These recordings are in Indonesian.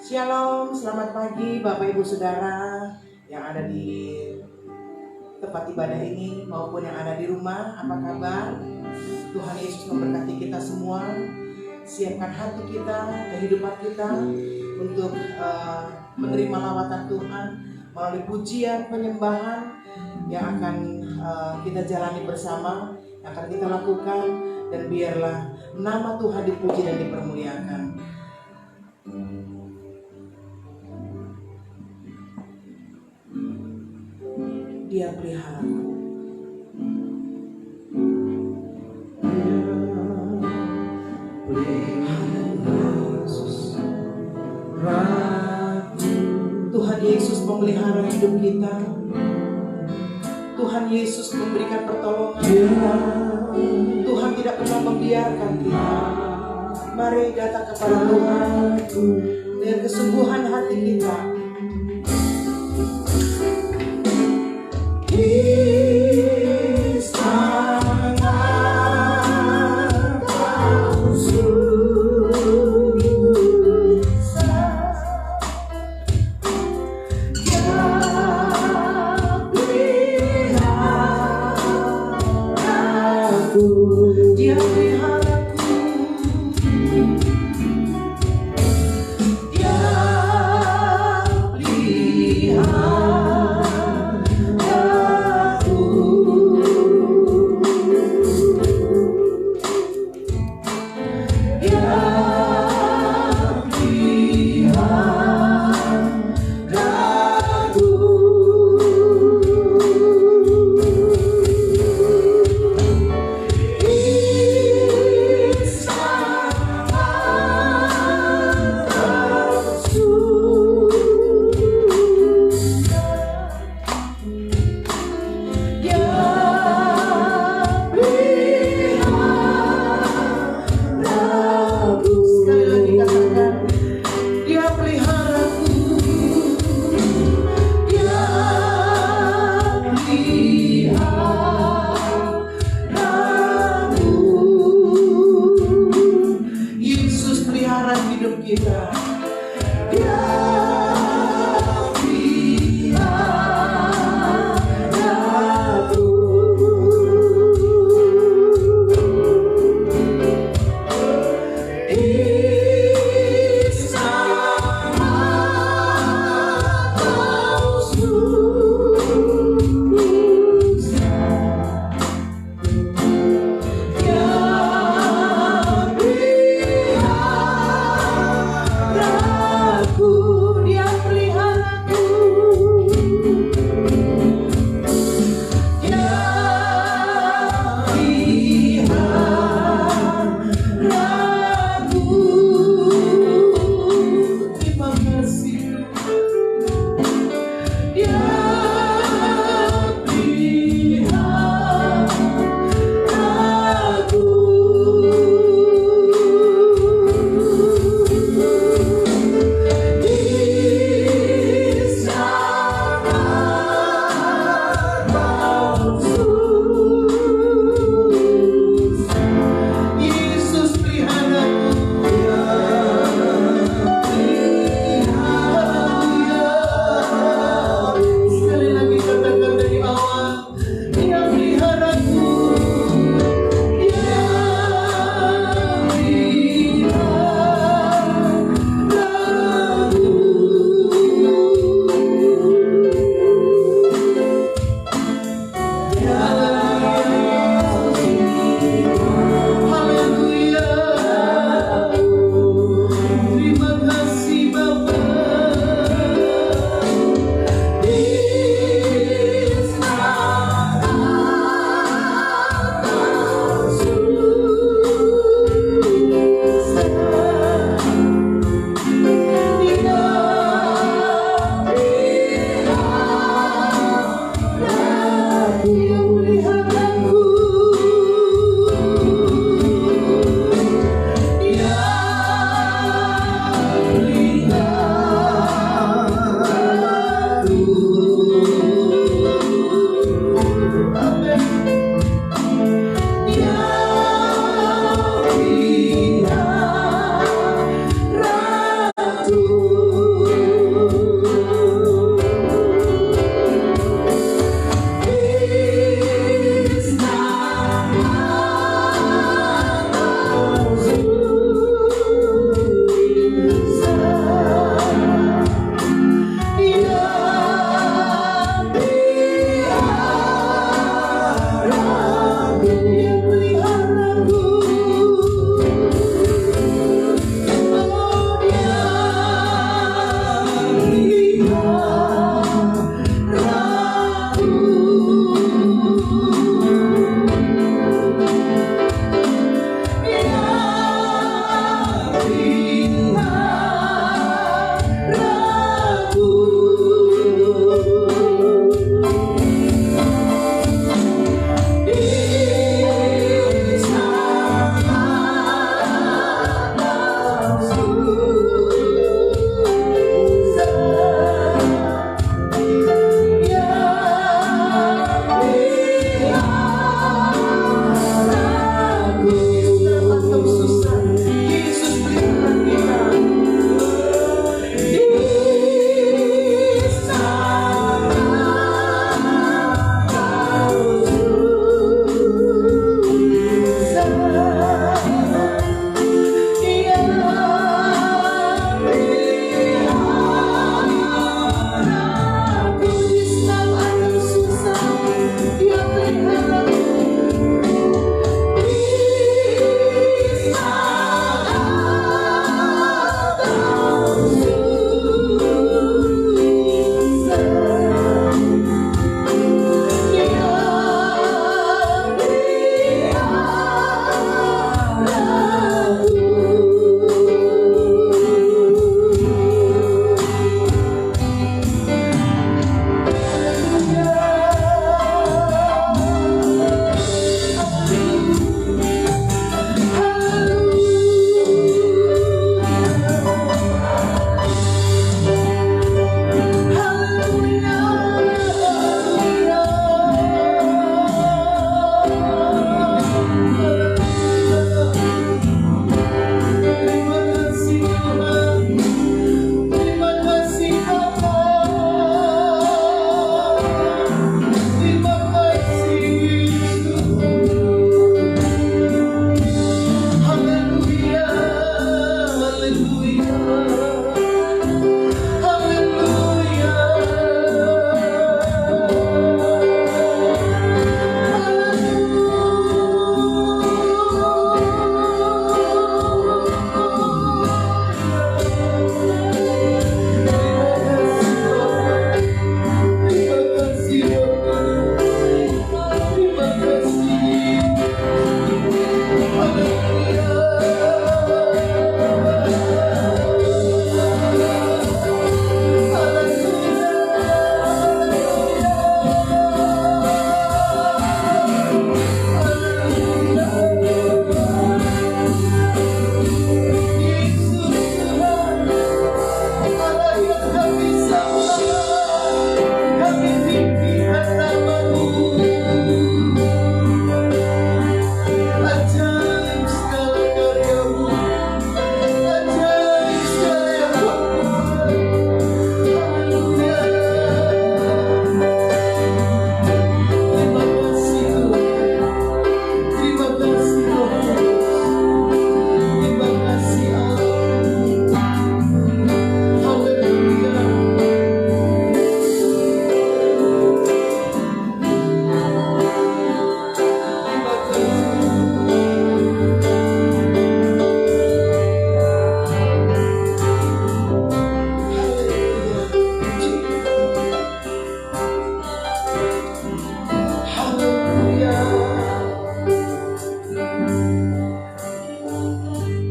Shalom, selamat pagi Bapak Ibu Saudara yang ada di tempat ibadah ini maupun yang ada di rumah. Apa kabar? Tuhan Yesus memberkati kita semua. Siapkan hati kita, kehidupan kita untuk menerima lawatan Tuhan melalui pujian, penyembahan yang akan kita jalani bersama, yang akan kita lakukan, dan biarlah nama Tuhan dipuji dan dipermuliakan. Dia peliharaku. Tuhan Yesus memelihara hidup kita. Tuhan Yesus memberikan pertolongan. Tuhan tidak pernah membiarkan kita. Mari datang kepada Tuhan dengan kesungguhan hati kita. Dia peliharaku, dia peliharaku, dia peliharaku. Yesus pelihara hidup kita. Dia peliharaku. Dia peliharaku. Dia peliharaku.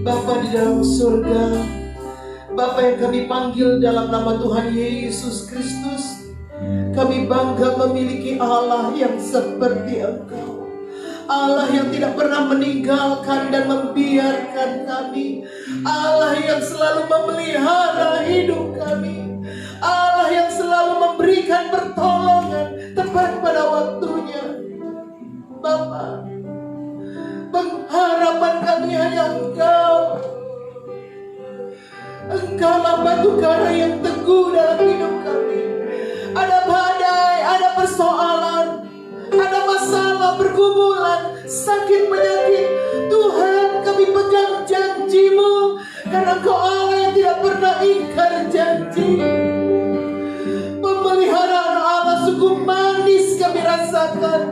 Bapa di dalam surga, Bapa yang kami panggil dalam nama Tuhan Yesus Kristus, kami bangga memiliki Allah yang seperti Engkau, Allah yang tidak pernah meninggalkan dan membiarkan kami, Allah yang selalu memelihara hidup kami, Allah yang selalu memberikan pertolongan tepat pada waktunya. Bapa, pengharapan kami hanya Engkau. Engkaulah batu karang yang teguh dalam hidup kami. Ada badai, ada persoalan, ada masalah, pergumulan, sakit, penyakit, Tuhan, kami pegang janji-Mu, karena Engkau Allah yang tidak pernah ingkar janji. Pemeliharaan Allah sungguh manis kami rasakan.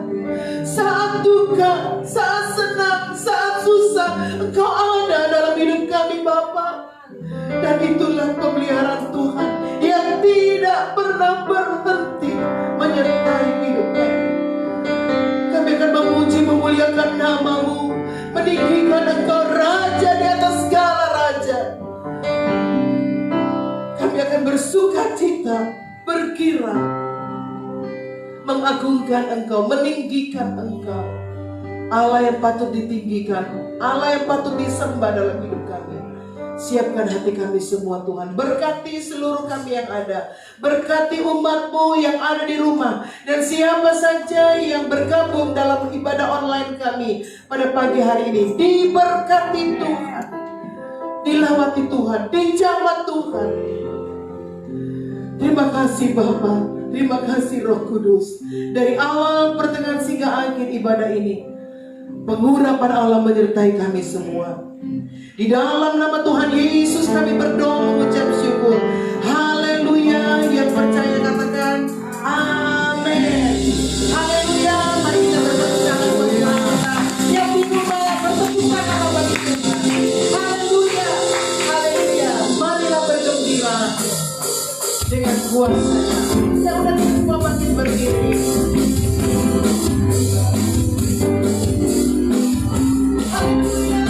Saat duka, saat senang, saat susah, Engkau ada dalam hidup kami, Bapa. Dan itulah pemeliharaan Tuhan yang tidak pernah berhenti menyertai hidup kami. Kami akan memuji, memuliakan nama-Mu, meninggikan Engkau Raja di atas segala raja, bersukacita, berkira, mengagungkan Engkau, meninggikan Engkau. Allah yang patut ditinggikan, Allah yang patut disembah dalam hidup kami. Siapkan hati kami semua Tuhan. Berkati seluruh kami yang ada. Berkati umat-Mu yang ada di rumah. Dan siapa saja yang bergabung dalam ibadah online kami pada pagi hari ini, diberkati Tuhan, dilawati Tuhan, dijamah Tuhan. Terima kasih Bapa, terima kasih Roh Kudus. Dari awal pertengahan hingga akhir ibadah ini, pengurapan Allah menyertai kami semua. Di dalam nama Tuhan Yesus kami berdoa mengucap syukur. Haleluya. Yang percaya katakan amin. Haleluya. Mari kita bertepuk tangan bagi kita. Yang di rumah bertepuk tangan bagi Tuhan. Haleluya. Haleluya. Marilah bergembira dengan kuasa-Nya. Kita udah semua makin berdiri. Haleluya.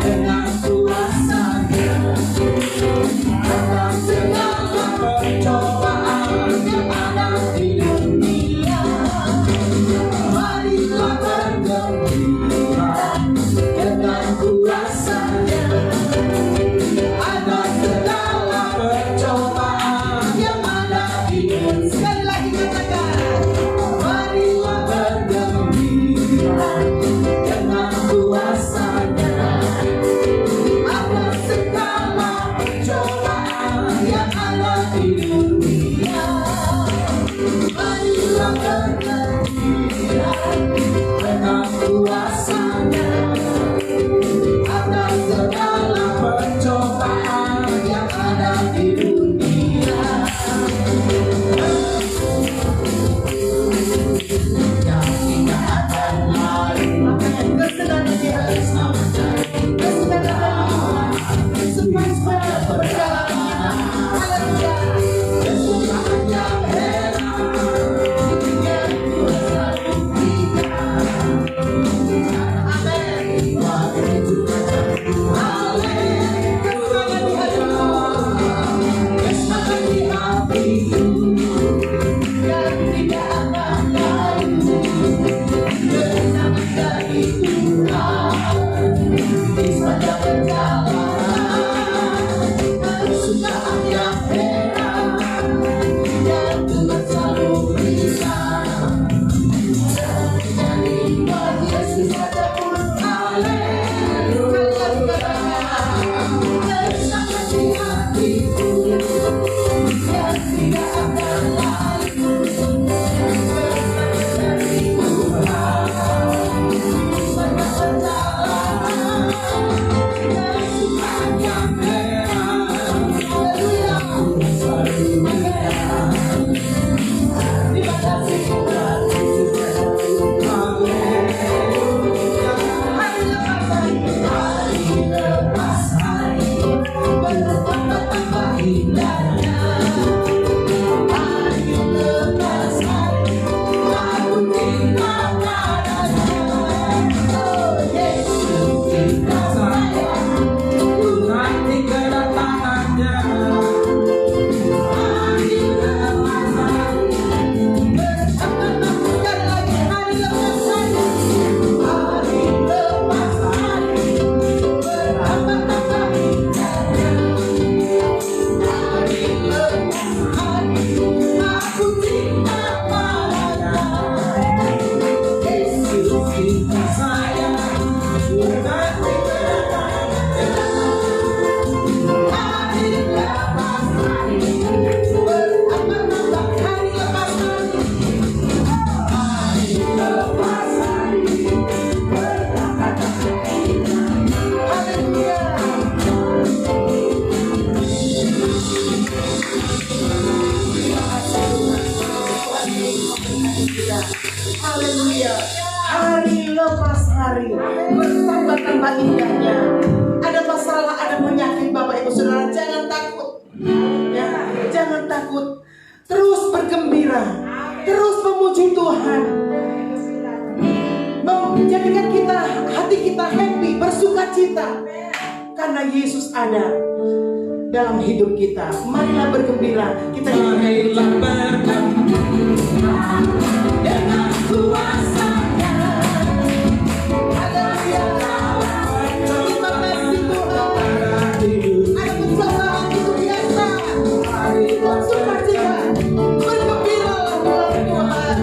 Dengan kuasa-Nya atas segala percobaan yang ada di dunia. Marilah bergembira dengan kuasa-Nya atas segala percobaan yang ada di dunia. Sekali lagi katakan, marilah bergembira dengan kuasa-Nya atas segala pencobaan yang ada di dunia. Marilah bergembira dengan kuasa-Nya atas segala pencobaan yang ada di dunia. Yang tidak akan lalu, kesenangan di atas nama Tuhan, kesenangan supaya perjalanan haleluya, kesukaan yang heran yang kuasa buktikan. Amin. Amin. Kesenangan di hatiku, kesenangan di hatiku yang tidak akan lalu. Kesenangan dari Tuhan di sepanjang perjalanan, kesukaan yang heran yang Tuhan selalu berikan. Dari Tuhan Yesus katakan haleluya. Kesenangan di hatiku yang tidak akan lalu. Kesenangan dari Tuhan sepanjang perjalanan, kesukaan yang heran, haleluya, Tuhan selalu berikan. Terima kasih Tuhan Yesus haleluya. Hari lepas hari bertambah-tambah indahnya. Hari lepas hari aku tinggal padanya. Oh Yesus kita sayang, nanti kedatangannya. Hari lepas hari bertambah-tambah, sekali lagi hari lepas hari. Hari lepas hari bertambah-tambah indahnya. Hari lepas hari aku tinggal padanya. Yesus kita sayang, nanti kedatangannya. Hari lepas hari bertambah-tambah, hari lepas hari. Hari lepas hari bertambah-tambah indahnya. Haleluya. Haleluya. Hari lepas hari bertambah-tambah indahnya. Ada masalah, ada penyakit Bapak Ibu Saudara, jangan takut. Ya, jangan takut. Terus bergembira, terus memuji Tuhan. Menjadikan hati kita happy, bersuka bersukacita karena Yesus ada dalam hidup kita. Marilah bergembira. Kita Marilah bergembira dengan kuasa-Nya. Haleluya. Terima kasih Tuhan. Ada pencobaan itu biasa. Bersukacita, bergembira dalam Tuhan.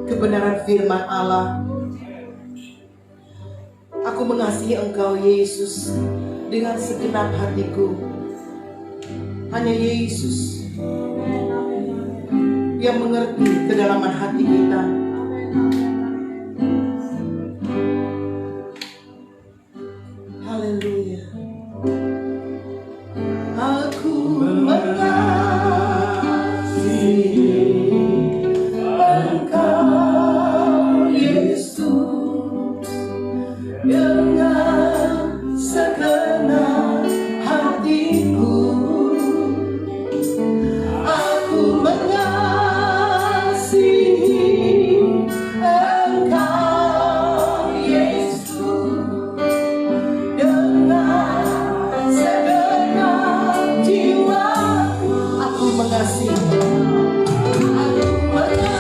Kebenaran firman Allah. Aku mengasihi Engkau Yesus dengan segenap hatiku. Hanya Yesus yang mengerti kedalaman hati kita. Haleluya. Aku mengasihi Engkau Yesus dengan segenap hatiku. Aku mengasihi Engkau Yesus dengan segenap jiwaku. Aku mengasihi. Aku mengasihi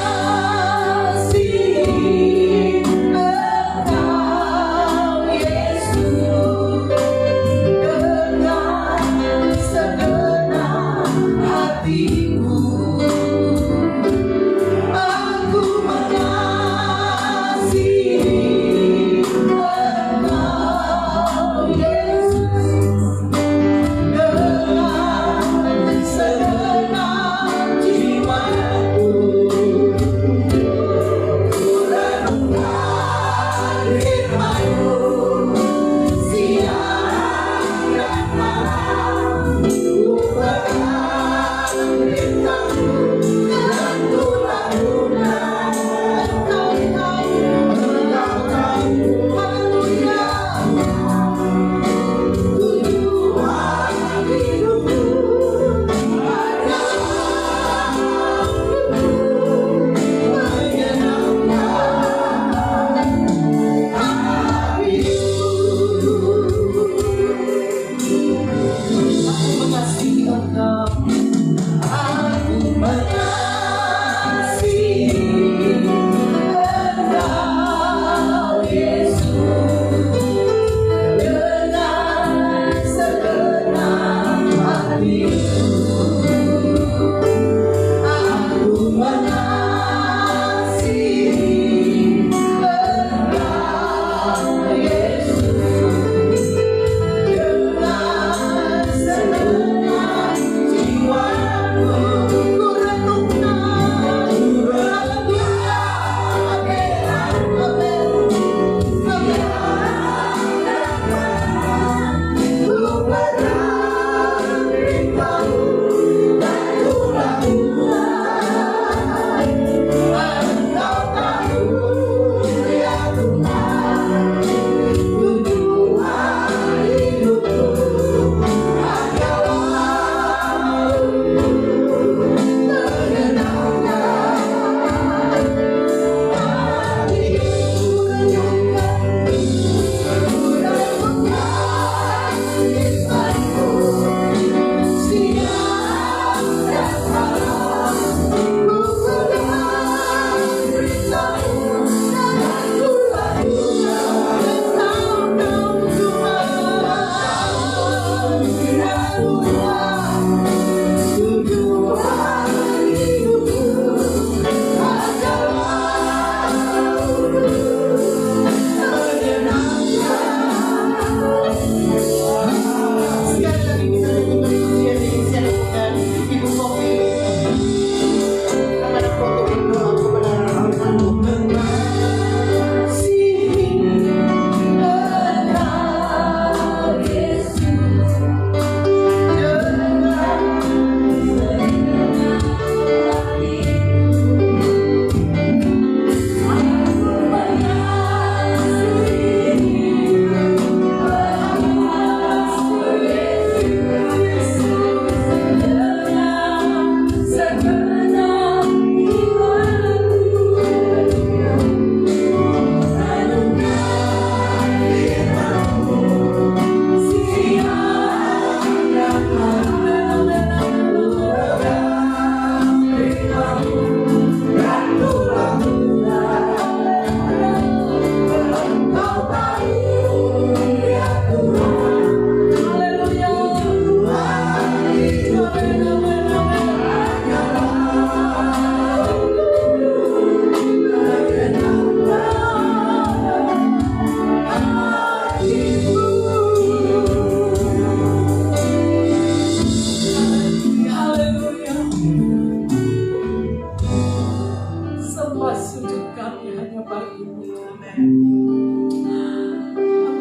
Engkau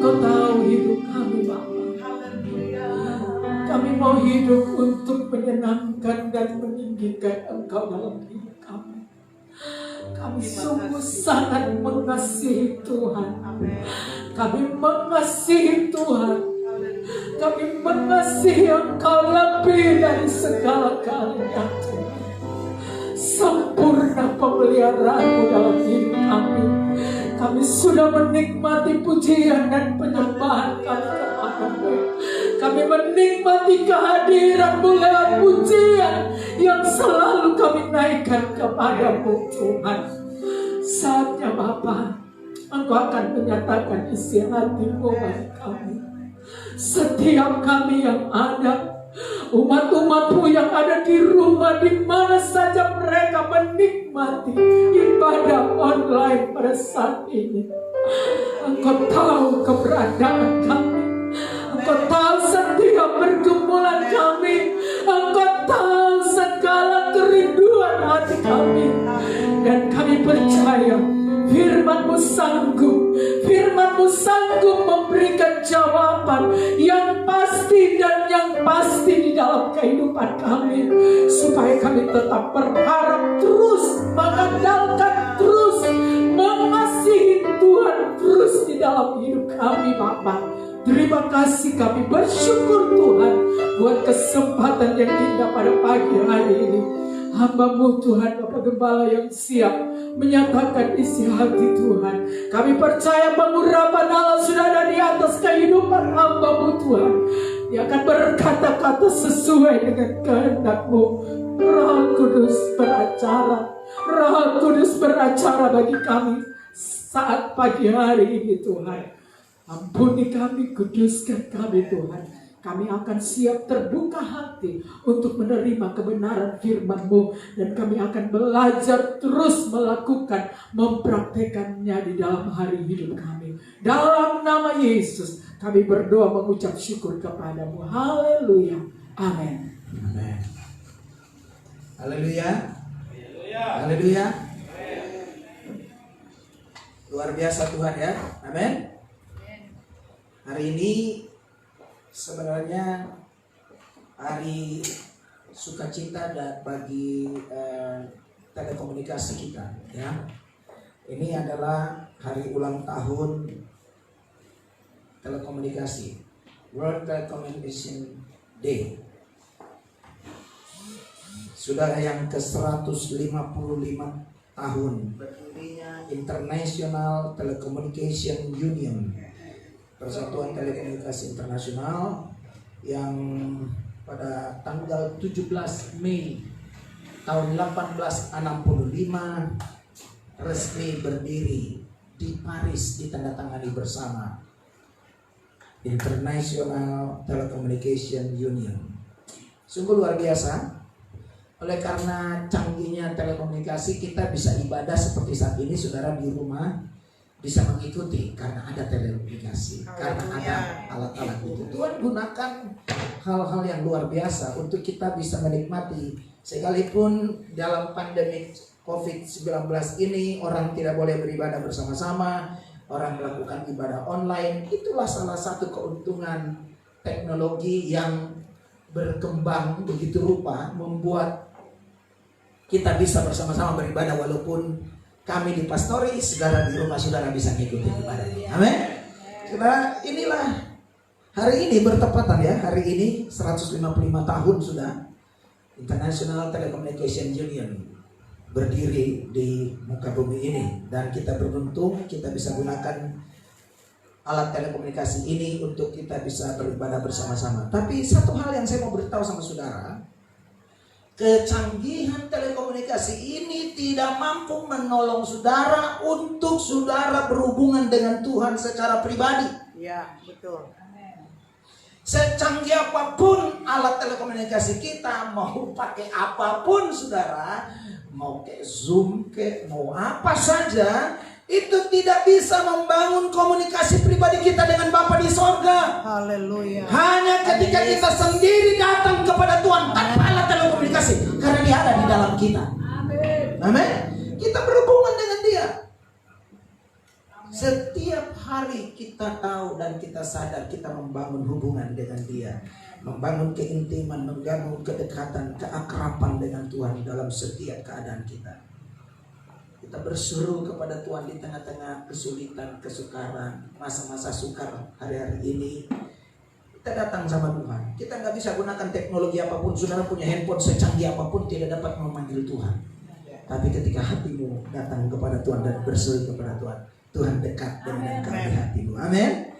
Engkau tahu hidup kami, Bapa. Kami mau hidup untuk menyenangkan dan meninggikan Engkau dalam hidup kami. Kami sungguh sangat mengasihi Tuhan. Kami mengasihi Tuhan. Kami mengasihi Engkau lebih dari segala galanya. Sempurna pemeliharaan-Mu dalam hidup kami. Kami sudah menikmati pujian dan penyembahan kami kepada-Mu. Kami menikmati kehadiran-Mu lewat pujian yang selalu kami naikkan kepada-Mu, Tuhan. Saatnya Bapa, Engkau akan menyatakan isi hati-Mu bagi kami. Setiap kami yang ada, umat-umat-Mu yang ada di rumah, di mana saja mereka menikmati ibadah online pada saat ini. Engkau tahu keberadaan kami. Engkau tahu setiap pergumulan kami. Engkau tahu segala kerinduan hati kami. Dan kami percaya firman-Mu sanggup, firman-Mu sanggup memberikan jawaban yang pasti dan yang pasti di dalam kehidupan kami, supaya kami tetap berharap terus, mengandalkan terus, mengasihi Tuhan terus di dalam hidup kami, Bapa. Terima kasih, kami bersyukur Tuhan buat kesempatan yang indah pada pagi hari ini. Hamba-Mu Tuhan, Bapak Gembala yang siap menyatakan isi hati Tuhan. Kami percaya pengurapan Allah sudah ada di atas kehidupan hamba-Mu Tuhan. Dia akan berkata-kata sesuai dengan kehendak-Mu. Roh Kudus beracara. Roh Kudus beracara bagi kami saat pagi hari ini Tuhan. Ampuni kami, kuduskan kami Tuhan. Kami akan siap terbuka hati untuk menerima kebenaran firman-Mu. Dan kami akan belajar terus melakukan, mempraktekannya di dalam hari hidup kami. Dalam nama Yesus kami berdoa mengucap syukur kepada-Mu. Haleluya. Amin. Amin. Haleluya. Haleluya. Luar biasa Tuhan ya. Amin. Hari ini sebenarnya hari sukacita dan bagi telekomunikasi kita ya. Ini adalah hari ulang tahun telekomunikasi, World Telecommunication Day. Sudah yang ke-155 tahun berdirinya International Telecommunication Union, Persatuan Telekomunikasi Internasional, yang pada tanggal 17 Mei tahun 1865 resmi berdiri di Paris, ditandatangani bersama International Telecommunication Union. Sungguh luar biasa. Oleh karena canggihnya telekomunikasi, kita bisa ibadah seperti saat ini, saudara di rumah bisa mengikuti karena ada telekomunikasi, karena ada alat-alat itu. Tuhan gunakan hal-hal yang luar biasa untuk kita bisa menikmati. Sekalipun dalam pandemi COVID-19 ini orang tidak boleh beribadah bersama-sama, orang melakukan ibadah online. Itulah salah satu keuntungan teknologi yang berkembang begitu rupa, membuat kita bisa bersama-sama beribadah walaupun kami di pastori, saudara di rumah saudara bisa mengikuti ibadah. Amin. Saudara, inilah hari ini bertepatan ya, hari ini 155 tahun sudah International Telecommunication Union berdiri di muka bumi ini, dan kita beruntung kita bisa gunakan alat telekomunikasi ini untuk kita bisa beribadah bersama-sama. Tapi satu hal yang saya mau beritahu sama saudara, kecanggihan telekomunikasi ini tidak mampu menolong saudara untuk saudara berhubungan dengan Tuhan secara pribadi. Ya, betul. Secanggih apapun alat telekomunikasi kita, mau pakai apapun saudara, mau kayak Zoom, kayak mau apa saja, itu tidak bisa membangun komunikasi pribadi kita dengan Bapa di sorga. Haleluya. Hanya ketika kita sendiri datang kepada Tuhan tanpa alat telekomunikasi, karena Dia ada di dalam kita. Amin. Kita berhubungan dengan Dia. Setiap hari kita tahu dan kita sadar kita membangun hubungan dengan Dia, membangun keintiman, membangun kedekatan, keakraban dengan Tuhan dalam setiap keadaan kita. Kita berseru kepada Tuhan di tengah-tengah kesulitan, kesukaran, masa-masa sukar hari-hari ini. Kita datang sama Tuhan. Kita nggak bisa gunakan teknologi apapun. Saudara punya handphone secanggih apapun tidak dapat memanggil Tuhan. Tapi ketika hatimu datang kepada Tuhan dan berseru kepada Tuhan, Tuhan dekat dengan engkau di hatimu. Amin.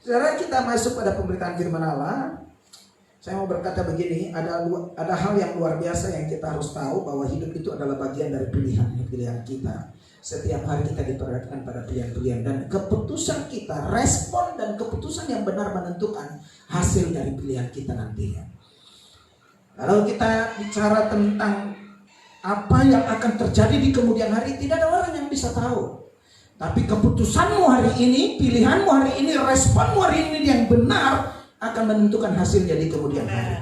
Saudara, kita masuk pada pemberitaan firman Allah. Saya mau berkata begini, ada hal yang luar biasa yang kita harus tahu, bahwa hidup itu adalah bagian dari pilihan kita. Setiap hari kita diperhadapkan pada pilihan-pilihan, dan keputusan kita, respon dan keputusan yang benar menentukan hasil dari pilihan kita nantinya. Kalau kita bicara tentang apa yang akan terjadi di kemudian hari, tidak ada orang yang bisa tahu. Tapi keputusanmu hari ini, pilihanmu hari ini, responmu hari ini yang benar akan menentukan hasilnya di kemudian hari.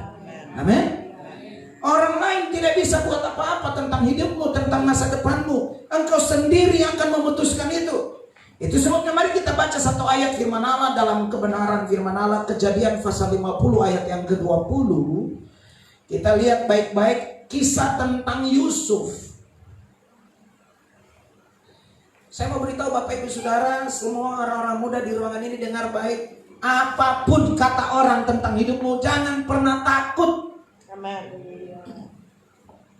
Amin. Orang lain tidak bisa buat apa-apa tentang hidupmu, tentang masa depanmu. Engkau sendiri yang akan memutuskan itu. Itu sebabnya mari kita baca satu ayat firman Allah dalam kebenaran firman Allah, Kejadian pasal 50 ayat yang ke-20. Kita lihat baik-baik kisah tentang Yusuf. Saya mau beritahu Bapak Ibu Saudara, semua orang-orang muda di ruangan ini dengar baik. Apapun kata orang tentang hidupmu, jangan pernah takut. Amin.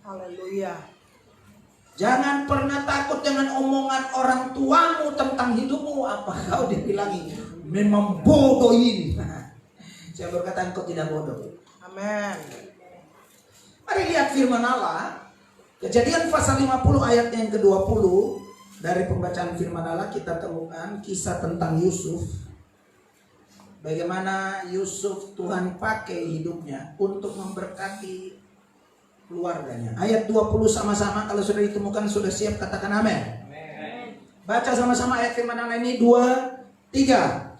Haleluya. Jangan pernah takut dengan omongan orang tuamu tentang hidupmu. Apa kau dibilangi memang bodoh ini. Saya berkata engkau tidak bodoh. Amin. Mari lihat firman Allah. Kejadian pasal 50 ayat yang ke-20. Dari pembacaan firman Allah kita temukan kisah tentang Yusuf. Bagaimana Yusuf Tuhan pakai hidupnya untuk memberkati keluarganya. Ayat 20 sama-sama, kalau sudah ditemukan sudah siap katakan amin. Baca sama-sama ayat firman Allah ini 2, 3.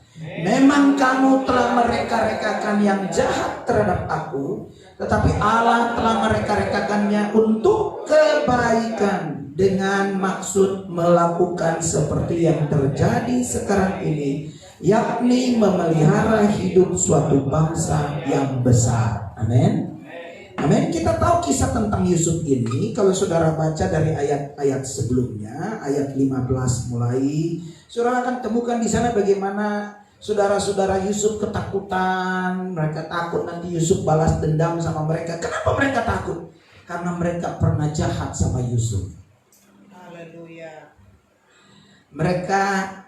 Memang kamu telah mereka-rekakan yang jahat terhadap aku, tetapi Allah telah mereka-rekakannya untuk kebaikan dengan maksud melakukan seperti yang terjadi sekarang ini, yakni memelihara hidup suatu bangsa yang besar. Amin. Amin. Kita tahu kisah tentang Yusuf ini. Kalau saudara baca dari ayat-ayat sebelumnya, ayat 15 mulai, saudara akan temukan di sana bagaimana saudara-saudara Yusuf ketakutan. Mereka takut nanti Yusuf balas dendam sama mereka. Kenapa mereka takut? Karena mereka pernah jahat sama Yusuf. Haleluya. Mereka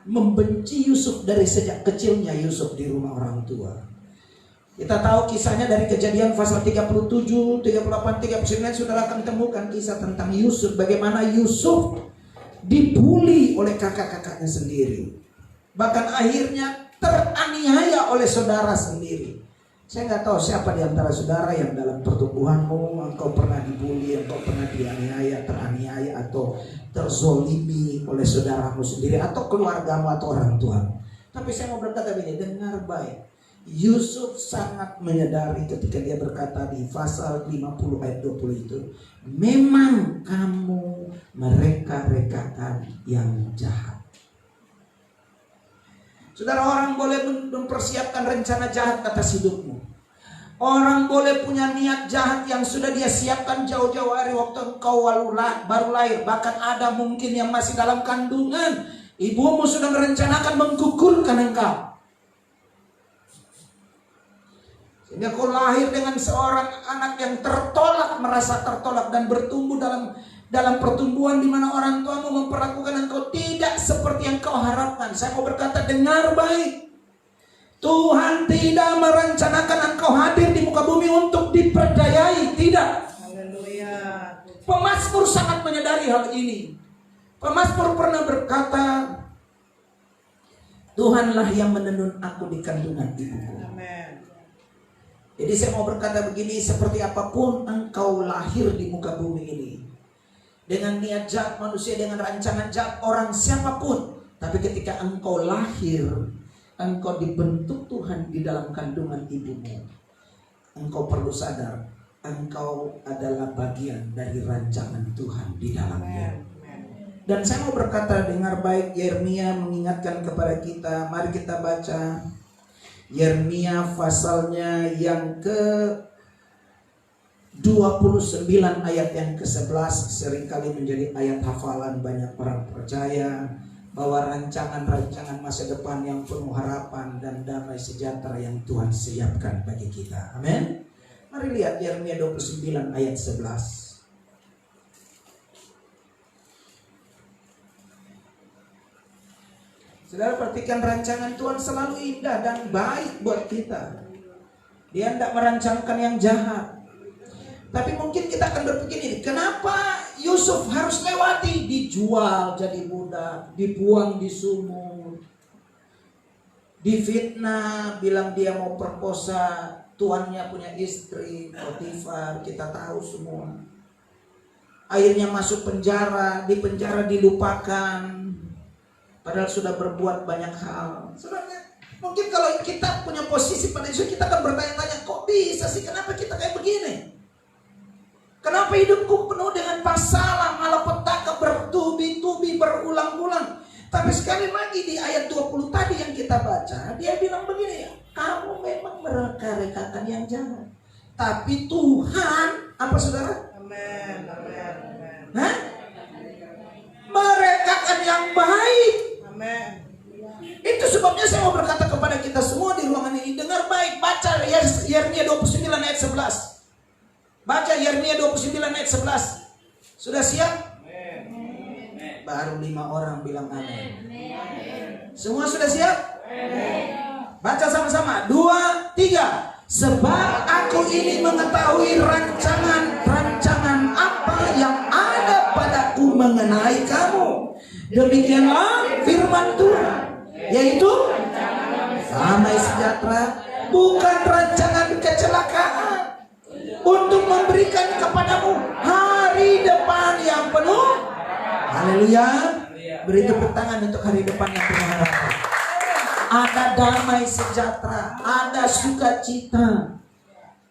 membenci Yusuf dari sejak kecilnya Yusuf di rumah orang tua. Kita tahu kisahnya dari Kejadian pasal 37, 38, 39. Saudara akan temukan kisah tentang Yusuf. Bagaimana Yusuf dibully oleh kakak-kakaknya sendiri. Bahkan akhirnya teraniaya oleh saudara sendiri. Saya nggak tahu siapa di antara saudara yang dalam pertumbuhanmu engkau pernah dibully, engkau pernah dianiaya, teraniaya atau terzolimi oleh saudaramu sendiri atau keluargamu atau orang tuamu. Tapi saya mau berkata begini, dengar baik. Yusuf sangat menyadari ketika dia berkata di pasal 50 ayat 20 itu, memang kamu mereka-rekakan yang jahat. Saudara, orang boleh mempersiapkan rencana jahat atas hidupmu. Orang boleh punya niat jahat yang sudah dia siapkan jauh-jauh hari waktu engkau baru lahir. Bahkan ada mungkin yang masih dalam kandungan. Ibumu sudah merencanakan menggugurkan engkau. Sehingga kau lahir dengan seorang anak yang tertolak, merasa tertolak dan bertumbuh dalam pertumbuhan di mana orang tuamu memperlakukan engkau tidak seperti yang kau harapkan. Saya mau berkata, dengar baik. Tuhan tidak merencanakan engkau hadir di muka bumi untuk diperdayai, tidak. Haleluya. Pemazmur sangat menyadari hal ini. Pemazmur pernah berkata, Tuhanlah yang menenun aku di kandungan ibuku. Amin. Jadi saya mau berkata begini, seperti apapun engkau lahir di muka bumi ini, dengan niat jahat manusia, dengan rancangan jahat orang siapapun, tapi ketika engkau lahir, engkau dibentuk Tuhan di dalam kandungan ibumu, engkau perlu sadar, engkau adalah bagian dari rancangan Tuhan di dalamnya. Dan saya mau berkata, dengar baik, Yeremia mengingatkan kepada kita. Mari kita baca Yeremia pasalnya yang ke-29 ayat yang ke-11. Seringkali menjadi ayat hafalan banyak orang percaya bahwa rancangan-rancangan masa depan yang penuh harapan dan damai sejahtera yang Tuhan siapkan bagi kita. Amin. Mari lihat Yeremia 29 ayat 11. Saudara, perhatikan, rancangan Tuhan selalu indah dan baik buat kita. Dia tidak merancangkan yang jahat. Tapi mungkin kita akan berpikir ini, kenapa Yusuf harus lewati? Dijual jadi budak, dibuang di sumur, difitnah, bilang dia mau perkosa tuannya punya istri, Potifar, kita tahu semua. Akhirnya masuk penjara, di penjara dilupakan. Padahal sudah berbuat banyak hal. Sebenarnya mungkin kalau kita punya posisi pada Yesus, kita akan bertanya-tanya, kok bisa sih, kenapa kita kayak begini? Kenapa hidupku penuh dengan masalah, malapetaka, bertubi-tubi, berulang-ulang? Tapi sekali lagi di ayat 20 tadi yang kita baca, dia bilang begini, kamu memang mereka-rekakan yang jahat, tapi Tuhan, apa saudara? Amin. Amin. Amin. Hah? Merekakan yang baik. Amin. Itu sebabnya saya mau berkata kepada kita semua di ruangan ini, dengar baik, baca Yeremia 29 ayat 11. Baca Yeremia 29 ayat 11. Sudah siap? Baru 5 orang bilang amin. Semua sudah siap? Baca sama-sama. 2, 3. Sebab aku ini mengetahui rancangan-rancangan apa yang ada padaku mengenai kamu. Demikianlah firman Tuhan, yaitu damai sejahtera, bukan rancangan kecelakaan, untuk memberikan kepadamu hari depan yang penuh. Haleluya. Beri tepuk tangan untuk hari depan yang penuh harapan. Ada damai sejahtera, ada sukacita.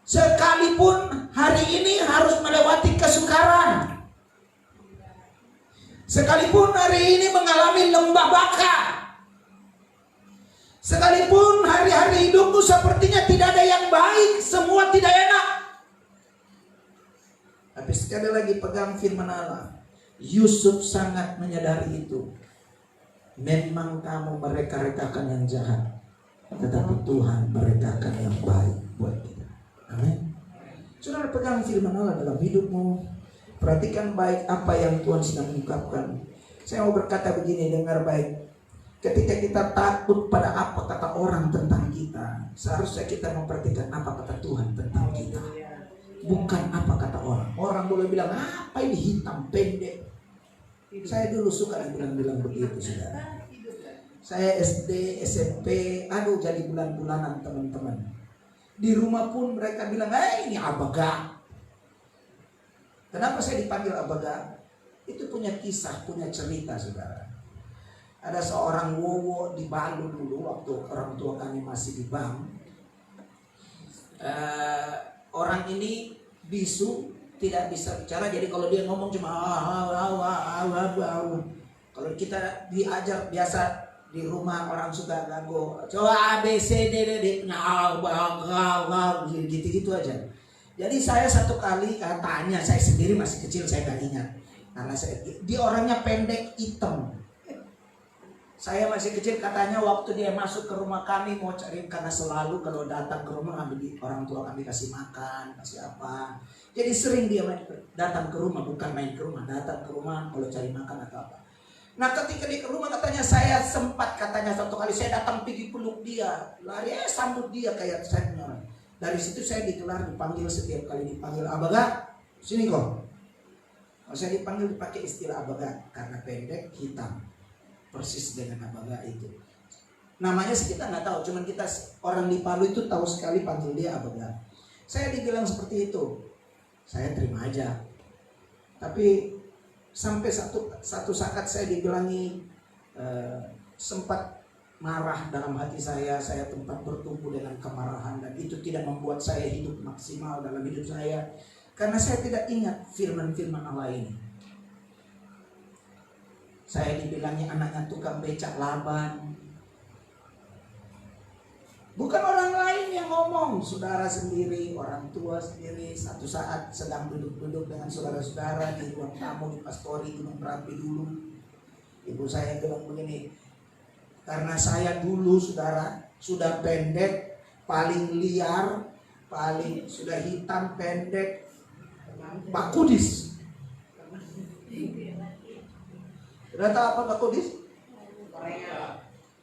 Sekalipun hari ini harus melewati kesukaran, sekalipun hari ini mengalami lembah baka, sekalipun hari-hari hidupmu sepertinya tidak ada yang baik, semua tidak enak, tapi sekali lagi pegang firman Allah. Yusuf sangat menyadari itu. Memang kamu mereka-rekakan yang jahat, tetapi Tuhan merekakan yang baik buat kita. Amin. Saudara, pegang firman Allah dalam hidupmu. Perhatikan baik apa yang Tuhan sedang ungkapkan. Saya mau berkata begini, dengar baik. Ketika kita takut pada apa kata orang tentang kita, seharusnya kita memperhatikan apa kata Tuhan tentang kita. Bukan apa kata orang. Orang boleh bilang, apa ini hitam pendek. Saya dulu suka dibilang-bilang begitu, saudara. Saya SD, SMP, aduh jadi bulan-bulanan teman-teman. Di rumah pun mereka bilang, ini abaga. Kenapa saya dipanggil abaga? Itu punya kisah, punya cerita, saudara. Ada seorang wowo di Balu dulu, waktu orang tua kami masih di bank. Orang ini bisu, tidak bisa bicara, jadi kalau dia ngomong cuma kalau kita diajar biasa di rumah orang suka ganggu, coba A B C D D gitu aja. Jadi saya satu kali katanya, saya sendiri masih kecil, saya gak ingat karena dia orangnya pendek hitam. Saya masih kecil, katanya waktu dia masuk ke rumah kami mau cari, karena selalu kalau datang ke rumah orang tua kami kasih makan, kasih apa. Jadi sering dia datang ke rumah, bukan main ke rumah, datang ke rumah kalau cari makan atau apa. Nah ketika dia ke rumah, katanya saya sempat, katanya satu kali saya datang pergi peluk dia, lari sambut dia kayak saya. Dari situ saya dipanggil setiap kali dipanggil abaga, sini kok. Kalau saya dipanggil pakai istilah abaga karena pendek hitam. Persis dengan abaga itu. Namanya sih kita nggak tahu, cuman kita orang di Palu itu tahu sekali panggil dia abaga. Saya dibilang seperti itu, saya terima aja. Tapi sampai satu saat saya dibilangi sempat marah dalam hati saya tempat bertumbuh dengan kemarahan, dan itu tidak membuat saya hidup maksimal dalam hidup saya karena saya tidak ingat firman-firman Allah ini. Saya dibilangnya anaknya tukang becak Laban. Bukan orang lain yang ngomong, saudara sendiri, orang tua sendiri. Satu saat sedang duduk-duduk dengan saudara-saudara di ruang tamu di Pastori Gunung Merapi dulu. Ibu saya bilang begini, karena saya dulu saudara sudah pendek, paling liar, paling sudah hitam pendek, Pak Kudis. Sudah tahu apa Pak Kudis?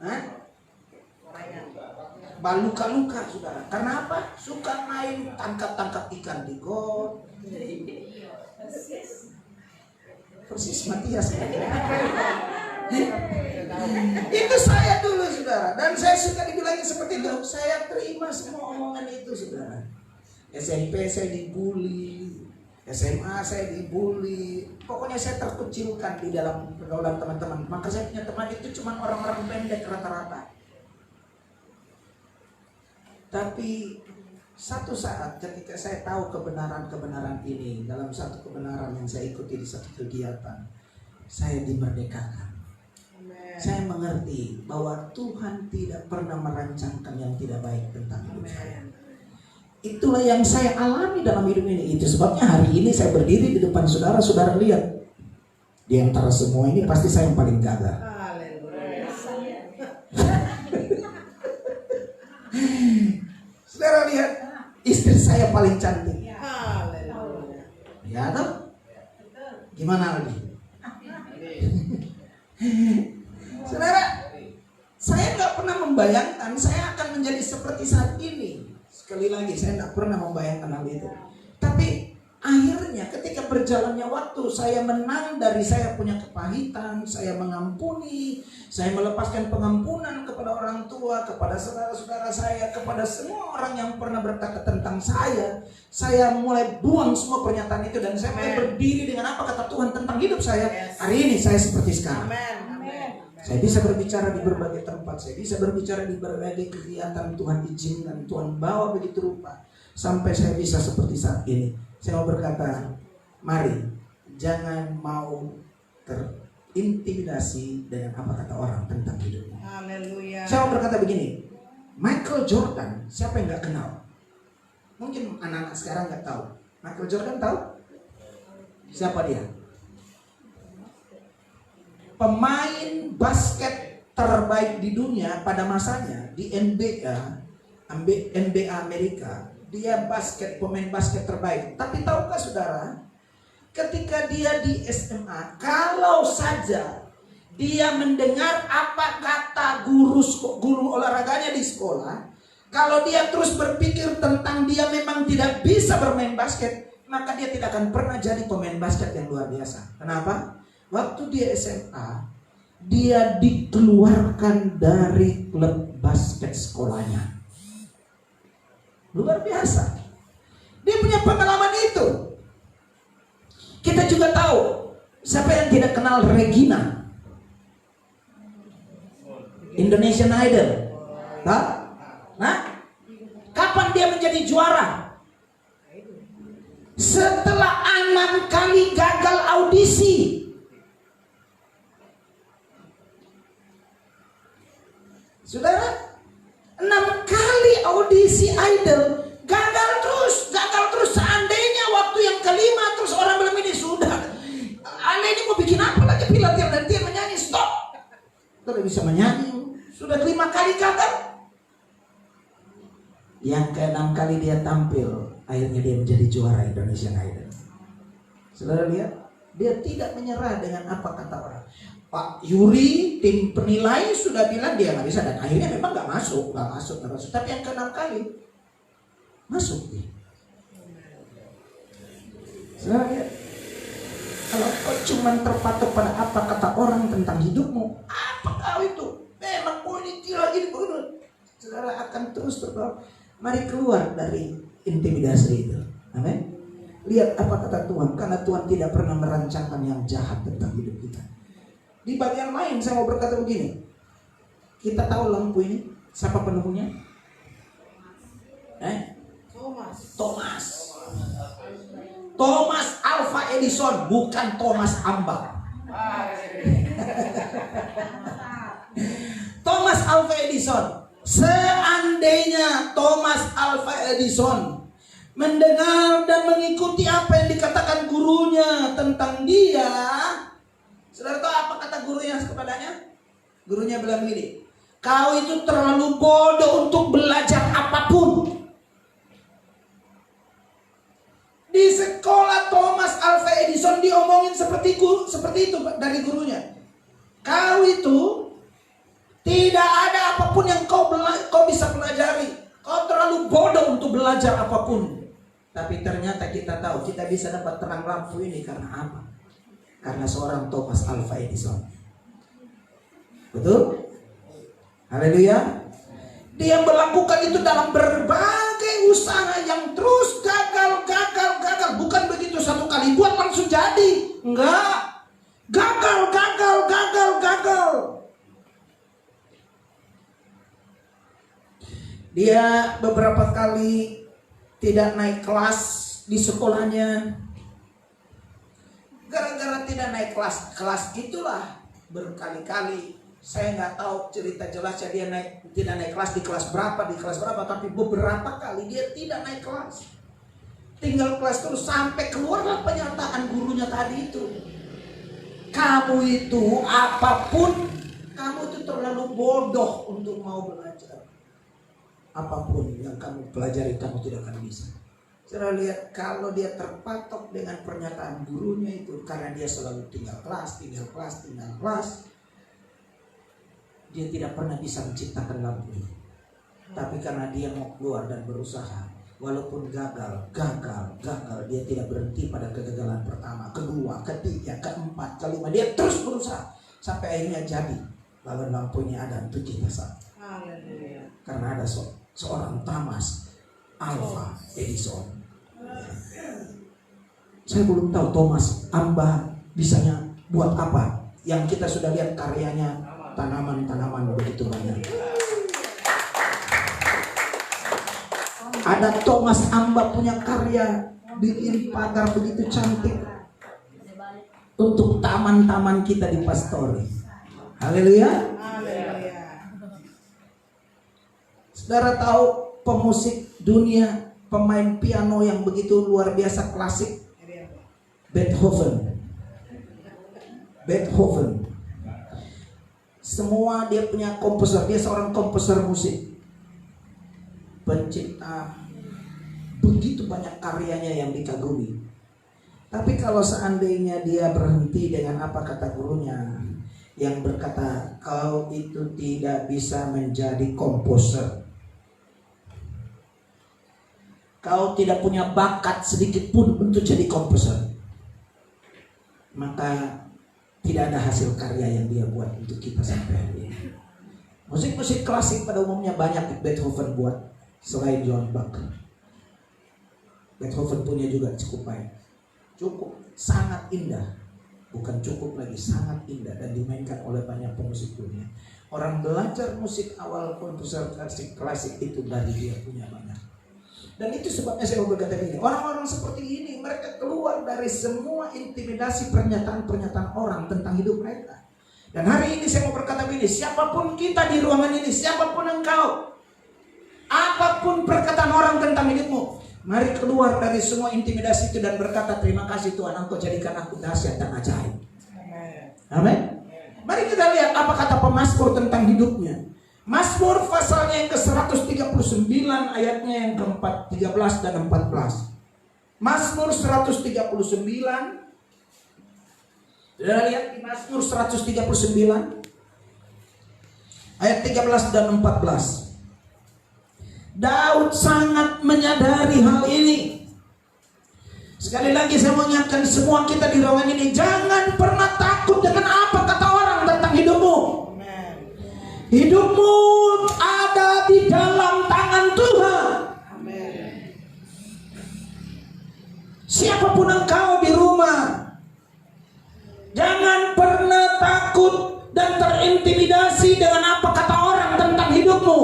Hah? Baluka-luka saudara. Karena apa? Suka main tangkap-tangkap ikan di got. Persis Matias. Itu saya dulu saudara. Dan saya suka dibilangin seperti itu. Saya terima semua omongan itu saudara. SMP saya dibully, SMA saya dibully. Pokoknya saya terkucilkan di dalam pergaulan teman-teman. Maka saya punya teman itu cuma orang-orang pendek rata-rata. Tapi satu saat ketika saya tahu kebenaran-kebenaran ini, dalam satu kebenaran yang saya ikuti di satu kegiatan, saya dimerdekakan. Saya mengerti bahwa Tuhan tidak pernah merancangkan yang tidak baik tentang hidup saya. Itulah yang saya alami dalam hidup ini. Itu sebabnya hari ini saya berdiri di depan saudara. Saudara lihat, di antara semua ini pasti saya yang paling gagah. Saudara lihat, istri saya paling cantik. Ya toh? Gimana lagi? Saudara, saya nggak pernah membayangkan saya akan menjadi seperti saat ini. Sekali lagi, saya nggak pernah membayangkan hal itu. Tapi akhirnya ketika berjalannya waktu, saya menang dari saya punya kepahitan, saya mengampuni, saya melepaskan pengampunan kepada orang tua, kepada saudara-saudara saya, kepada semua orang yang pernah berkata tentang saya. Saya mulai buang semua pernyataan itu dan saya mulai berdiri dengan apa kata Tuhan tentang hidup saya. Hari ini saya seperti sekarang. Saya bisa berbicara di berbagai tempat, saya bisa berbicara di berbagai kegiatan Tuhan izinkan, Tuhan bawa begitu rupa sampai saya bisa seperti saat ini. Saya mau berkata, mari jangan mau terintimidasi dengan apa kata orang tentang hidupmu. Haleluya. Saya mau berkata begini, Michael Jordan, siapa yang nggak kenal? Mungkin anak-anak sekarang nggak tahu. Michael Jordan tahu? Siapa dia? Pemain basket terbaik di dunia pada masanya di NBA Amerika. Dia pemain basket terbaik. Tapi tahukah saudara, ketika dia di SMA, kalau saja dia mendengar apa kata guru olahraganya di sekolah, kalau dia terus berpikir tentang dia memang tidak bisa bermain basket, maka dia tidak akan pernah jadi pemain basket yang luar biasa. Kenapa? Waktu dia SMA, dia dikeluarkan dari klub basket sekolahnya. Luar biasa. Dia punya pengalaman itu. Kita juga tahu, siapa yang tidak kenal Regina? Indonesian Idol. Nah, kapan dia menjadi juara? Setelah 6 kali gagal audisi. Saudara, 6 kali audisi idol, gagal terus. Seandainya waktu yang kelima terus orang bilang ini sudah, Anda ini mau bikin apa lagi pilatihan dan dia menyanyi, stop. Tidak bisa menyanyi, sudah 5 kali gagal. Yang ke-6 kali dia tampil, akhirnya dia menjadi juara Indonesian Idol. Saudara lihat, dia tidak menyerah dengan apa kata orang. Pak Yuri, tim penilai sudah bilang dia nggak bisa dan akhirnya memang nggak masuk. Tapi yang ke-6 kali masuk dia. Saudara lihat, kalau kau cuma terpatok pada apa kata orang tentang hidupmu, apa kau itu? Memang kau ini lagi dibunuh. Saudara akan terus terbawa. Mari keluar dari intimidasi itu. Amin. Lihat apa kata Tuhan, karena Tuhan tidak pernah merancangkan yang jahat tentang hidup kita. Di bagian lain saya mau berkata begini. Kita tahu lampu ini, siapa penemunya? Thomas Alva Edison, bukan Thomas Ambak. Thomas Alva Edison. Seandainya Thomas Alva Edison mendengar dan mengikuti apa yang dikatakan gurunya tentang dia, saudara tahu apa kata gurunya kepadanya? Gurunya bilang begini, kau itu terlalu bodoh untuk belajar apapun. Di sekolah Thomas Alva Edison diomongin seperti itu dari gurunya. Kau itu tidak ada apapun yang kau bisa pelajari. Kau terlalu bodoh untuk belajar apapun. Tapi ternyata kita tahu kita bisa dapat terang lampu ini karena apa? Karena seorang Thomas Alva Edison. Betul? Haleluya. Dia melakukan itu dalam berbagai usaha yang terus gagal. Bukan begitu satu kali buat langsung jadi. Enggak. Gagal. Dia beberapa kali tidak naik kelas di sekolahnya. Gara-gara tidak naik kelas itulah berkali-kali Saya nggak tahu cerita jelasnya dia tidak naik kelas di kelas berapa, tapi beberapa kali dia tidak naik kelas. Tinggal kelas terus sampai keluarlah pernyataan gurunya tadi itu. Kamu itu apapun, kamu itu terlalu bodoh untuk mau belajar. Apapun yang kamu pelajari kamu tidak akan bisa. Saya lihat kalau dia terpatok dengan pernyataan gurunya itu karena dia selalu tinggal kelas, dia tidak pernah bisa menciptakan lampu ini. Tapi karena dia mau keluar dan berusaha, walaupun gagal, dia tidak berhenti pada kegagalan pertama, kedua, ketiga, keempat, kelima. Dia terus berusaha sampai akhirnya jadi. Lalu lampunya ada untuk kita saat. Karena ada seorang Thomas Alva Edison. Saya belum tahu Thomas Alva bisanya buat apa. Yang kita sudah lihat karyanya, tanaman-tanaman begitu banyak. Ada Thomas Alva punya karya bikin pagar begitu cantik untuk taman-taman kita di Pastori. Haleluya. Saudara tahu pemusik dunia, pemain piano yang begitu luar biasa klasik, Beethoven. Semua dia punya komposer, dia seorang komposer musik, pencipta begitu banyak karyanya yang dikagumi. Tapi kalau seandainya dia berhenti dengan apa kata gurunya yang berkata, kau itu tidak bisa menjadi komposer, kau tidak punya bakat sedikit pun untuk jadi komposer, maka tidak ada hasil karya yang dia buat untuk kita sampai hari ini. Musik-musik klasik pada umumnya banyak Beethoven buat selain John Bach. Beethoven punya juga cukup baik, cukup sangat indah, bukan cukup lagi, sangat indah dan dimainkan oleh banyak pemusik dunia. Orang belajar musik awal komposer klasik itu dari dia punya banyak. Dan itu sebabnya saya mau berkata ini, orang-orang seperti ini mereka keluar dari semua intimidasi pernyataan-pernyataan orang tentang hidup mereka. Dan hari ini saya mau berkata begini, siapapun kita di ruangan ini, siapapun engkau, apapun perkataan orang tentang hidupmu, mari keluar dari semua intimidasi itu dan berkata, terima kasih Tuhan, Engkau jadikan aku dahsyat dan ajaib. Amin. Mari kita lihat apa kata pemazmur tentang hidupnya. Mazmur pasalnya yang ke-139 ayatnya yang ke-13 dan 14. Mazmur 139. Sudah lihat di Mazmur 139 ayat 13 dan 14. Daud sangat menyadari hal ini. Sekali lagi saya mau ingatkan semua kita di ruangan ini, jangan pernah takut dengan apa kata orang tentang hidupmu. Hidupmu ada di dalam tangan Tuhan. Siapapun engkau di rumah, jangan pernah takut dan terintimidasi dengan apa kata orang tentang hidupmu.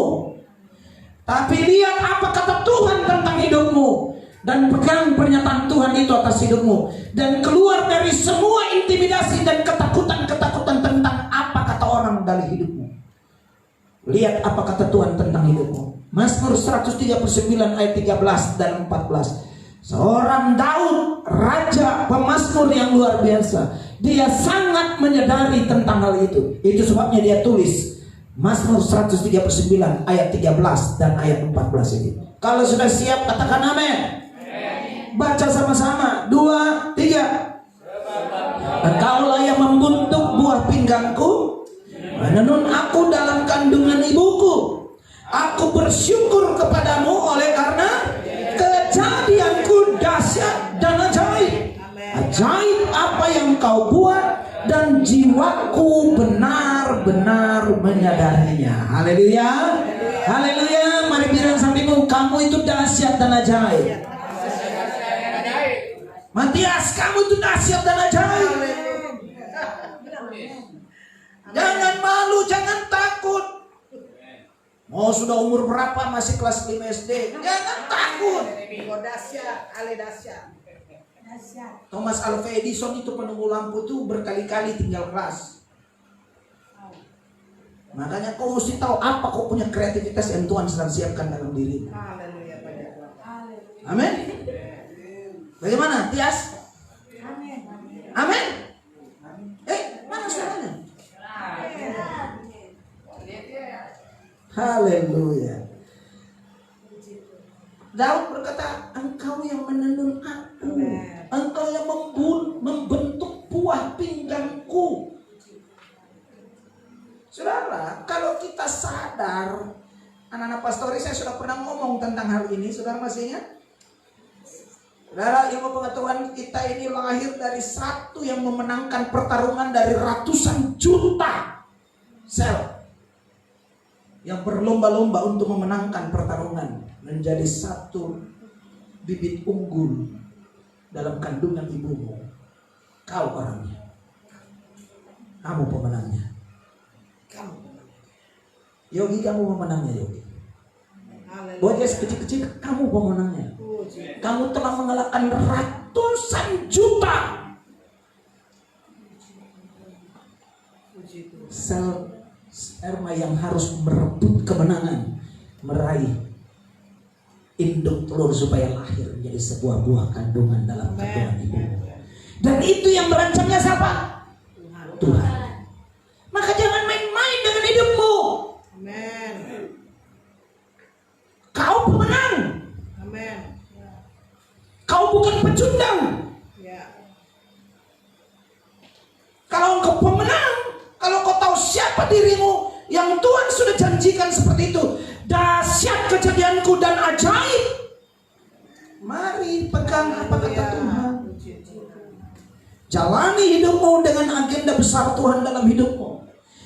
Tapi lihat apa kata Tuhan tentang hidupmu dan pegang pernyataan Tuhan itu atas hidupmu dan keluar dari semua intimidasi dan ketakutan-ketakutan tentang apa kata orang dari hidupmu. Lihat apa kata Tuhan tentang hidupmu. Mazmur 139 ayat 13 dan 14. Seorang Daud, raja pemazmur yang luar biasa, dia sangat menyadari tentang hal itu. Itu sebabnya dia tulis Mazmur 139 ayat 13 dan ayat 14 ini. Kalau sudah siap katakan amin. Baca sama-sama 2, 3. Engkaulah yang membentuk buah pinggangku, menenun aku dalam kandungan ibuku. Aku bersyukur kepadamu oleh karena kejadianku dahsyat dan ajaib. Ajaib apa yang kau buat dan jiwaku benar-benar menyadarinya. Haleluya. Haleluya. Mari bilang sampingmu, kamu itu dahsyat dan ajaib. Matias, kamu itu dahsyat dan ajaib. Jangan malu, jangan takut. Mau sudah umur berapa masih kelas 5 SD, jangan takut. Thomas Alva Edison itu penemu lampu itu berkali-kali tinggal kelas. Makanya kau mesti tahu apa kau punya kreativitas yang Tuhan sedang siapkan dalam diri. Haleluya pada Tuhan. Amin. Bagaimana, Tias? Amin. Mana suaranya? Haleluya. Daud berkata, engkau yang menenun aku, engkau yang membentuk buah pinggangku. Saudara, kalau kita sadar, anak-anak pastori saya sudah pernah ngomong tentang hal ini, saudara masih ingat? Saudara, ilmu pengetahuan kita ini lahir dari satu yang memenangkan pertarungan dari ratusan juta sel yang berlomba-lomba untuk memenangkan pertarungan menjadi satu bibit unggul dalam kandungan ibumu. Kau orangnya, kamu pemenangnya. Yogi, kamu pemenangnya, Yogi. Bojes kecil-kecil, kamu pemenangnya. Kamu telah mengalahkan ratusan juta sel sperma yang harus merebut kemenangan, meraih induk telur supaya lahir menjadi sebuah buah kandungan dalam kandungan ibu. Dan itu yang merancangnya siapa? Tuhan. Maka jangan main-main dengan hidupmu. Amin. Kau pemenang. Amin. Kau bukan pecundang. Ya. Kalau engkau pemenang, kalau kau tahu siapa dirimu yang Tuhan sudah janjikan seperti itu, dahsyat kejadianku dan ajaib. Mari pegang apa kata Tuhan. Jalani hidupmu dengan agenda besar Tuhan dalam hidupmu.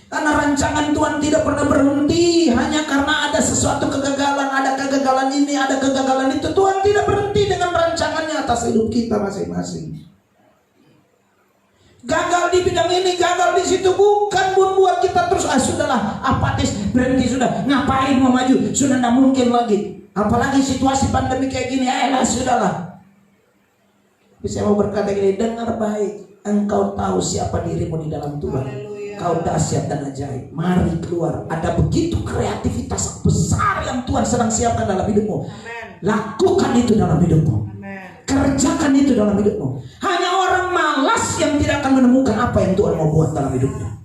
Karena rancangan Tuhan tidak pernah berhenti hanya karena ada sesuatu kegagalan, ada kegagalan ini, ada kegagalan itu. Tuhan tidak berhenti dengan rancangannya atas hidup kita masing-masing. Gagal di bidang ini, gagal di situ, bukan membuat kita terus sudahlah apatis, berhenti sudah, ngapain mau maju, sudah tidak mungkin lagi. Apalagi situasi pandemi kayak gini, sudahlah. Tapi saya mau berkata gini, dengar baik, engkau tahu siapa dirimu di dalam Tuhan. Kau dahsyat dan ajaib. Mari keluar. Ada begitu kreativitas besar yang Tuhan sedang siapkan dalam hidupmu. Lakukan itu dalam hidupmu. Kerjakan itu dalam hidupmu. Hanya orang malas yang tidak akan menemukan apa yang Tuhan mau buat dalam hidupnya.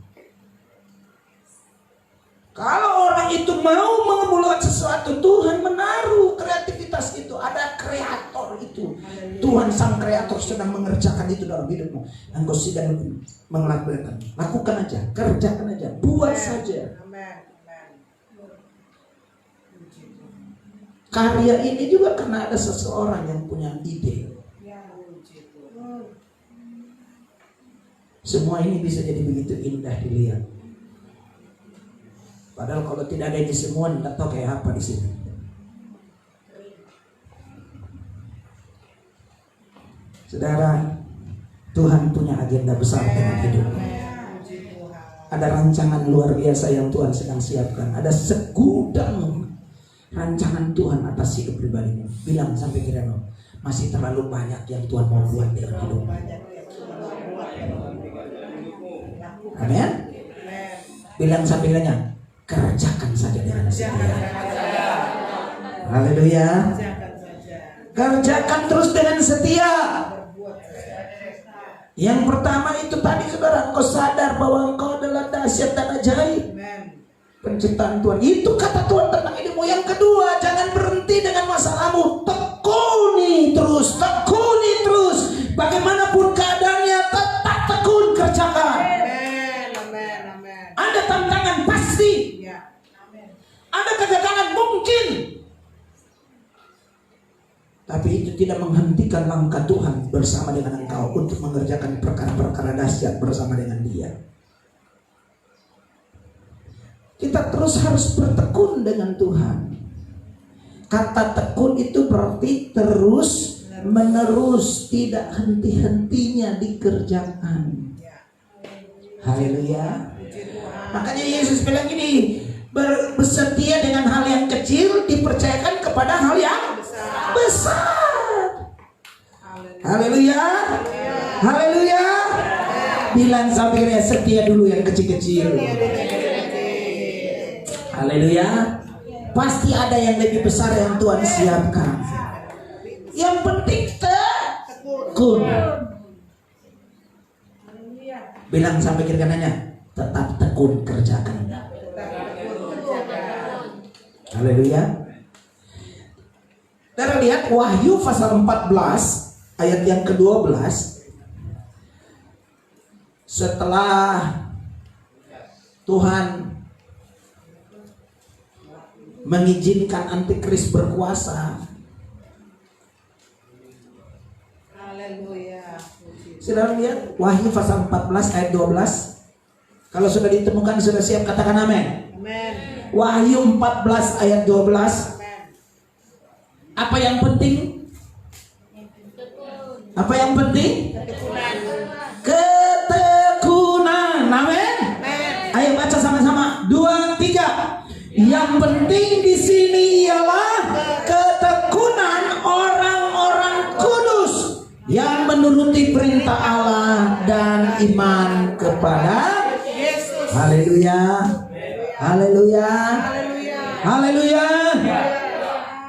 Kalau orang itu mau memulai sesuatu, Tuhan menaruh kreativitas itu. Ada kreator itu. Tuhan sang kreator sedang mengerjakan itu dalam hidupmu. Engkau sedang melakukan. Lakukan aja, kerjakan aja, buat saja. Karya ini juga karena ada seseorang yang punya ide. Semua ini bisa jadi begitu indah dilihat. Padahal kalau tidak ada ini semua, tidak tahu kayak apa di sini. Saudara, Tuhan punya agenda besar dengan hidupmu. Ada rancangan luar biasa yang Tuhan sedang siapkan. Ada segudang rancangan Tuhan atas hidup pribadimu. Bilang sampai kira-kira masih terlalu banyak yang Tuhan mau buat dalam hidupmu. Amin. Bilang sampai kira-kira kerjakan saja dengan setia. Haleluya. Kerjakan terus dengan setia. Yang pertama itu tadi saudara, engkau sadar bahwa engkau adalah dahsyat dan ajaib. Penciptaan Tuhan. Itu kata Tuhan tentang hidupmu. Yang kedua, jangan berhenti dengan masalahmu. Tekuni terus, tekuni terus. Bagaimanapun keadaannya, tetap tekun, kerjakan. Ada tantangan pasti. Ada kegagalan mungkin. Tapi itu tidak menghentikan langkah Tuhan bersama dengan engkau untuk mengerjakan perkara-perkara dahsyat bersama dengan Dia. Kita terus harus bertekun dengan Tuhan. Kata tekun itu berarti terus menerus, tidak henti-hentinya dikerjakan. Haleluya. Makanya Yesus bilang gini, bersetia dengan hal yang kecil dipercayakan kepada hal yang besar. Haleluya. Haleluya. Bilang sampai setia dulu yang kecil-kecil. Haleluya. Pasti ada yang lebih besar yang Tuhan siapkan. Yang penting tekun. Bilang sampai kiri kanannya, tetap tekun kerjakan. Haleluya. Kita lihat Wahyu pasal 14 ayat yang ke-12. Setelah Tuhan mengizinkan antikris berkuasa, Haleluya. saudara lihat Wahyu pasal 14 ayat 12. Kalau sudah ditemukan, sudah siap, katakan amin. Amin. Wahyu 14 ayat 12. Amin. Apa yang penting? Apa yang penting? Ketekunan. Ketekunan. Amin. Amin. Ayo baca sama-sama. 2, 3. Yang penting di sini ialah ketekunan orang-orang kudus yang menuruti perintah Allah dan iman kepada Yesus. Haleluya. Haleluya. Haleluya. Haleluya.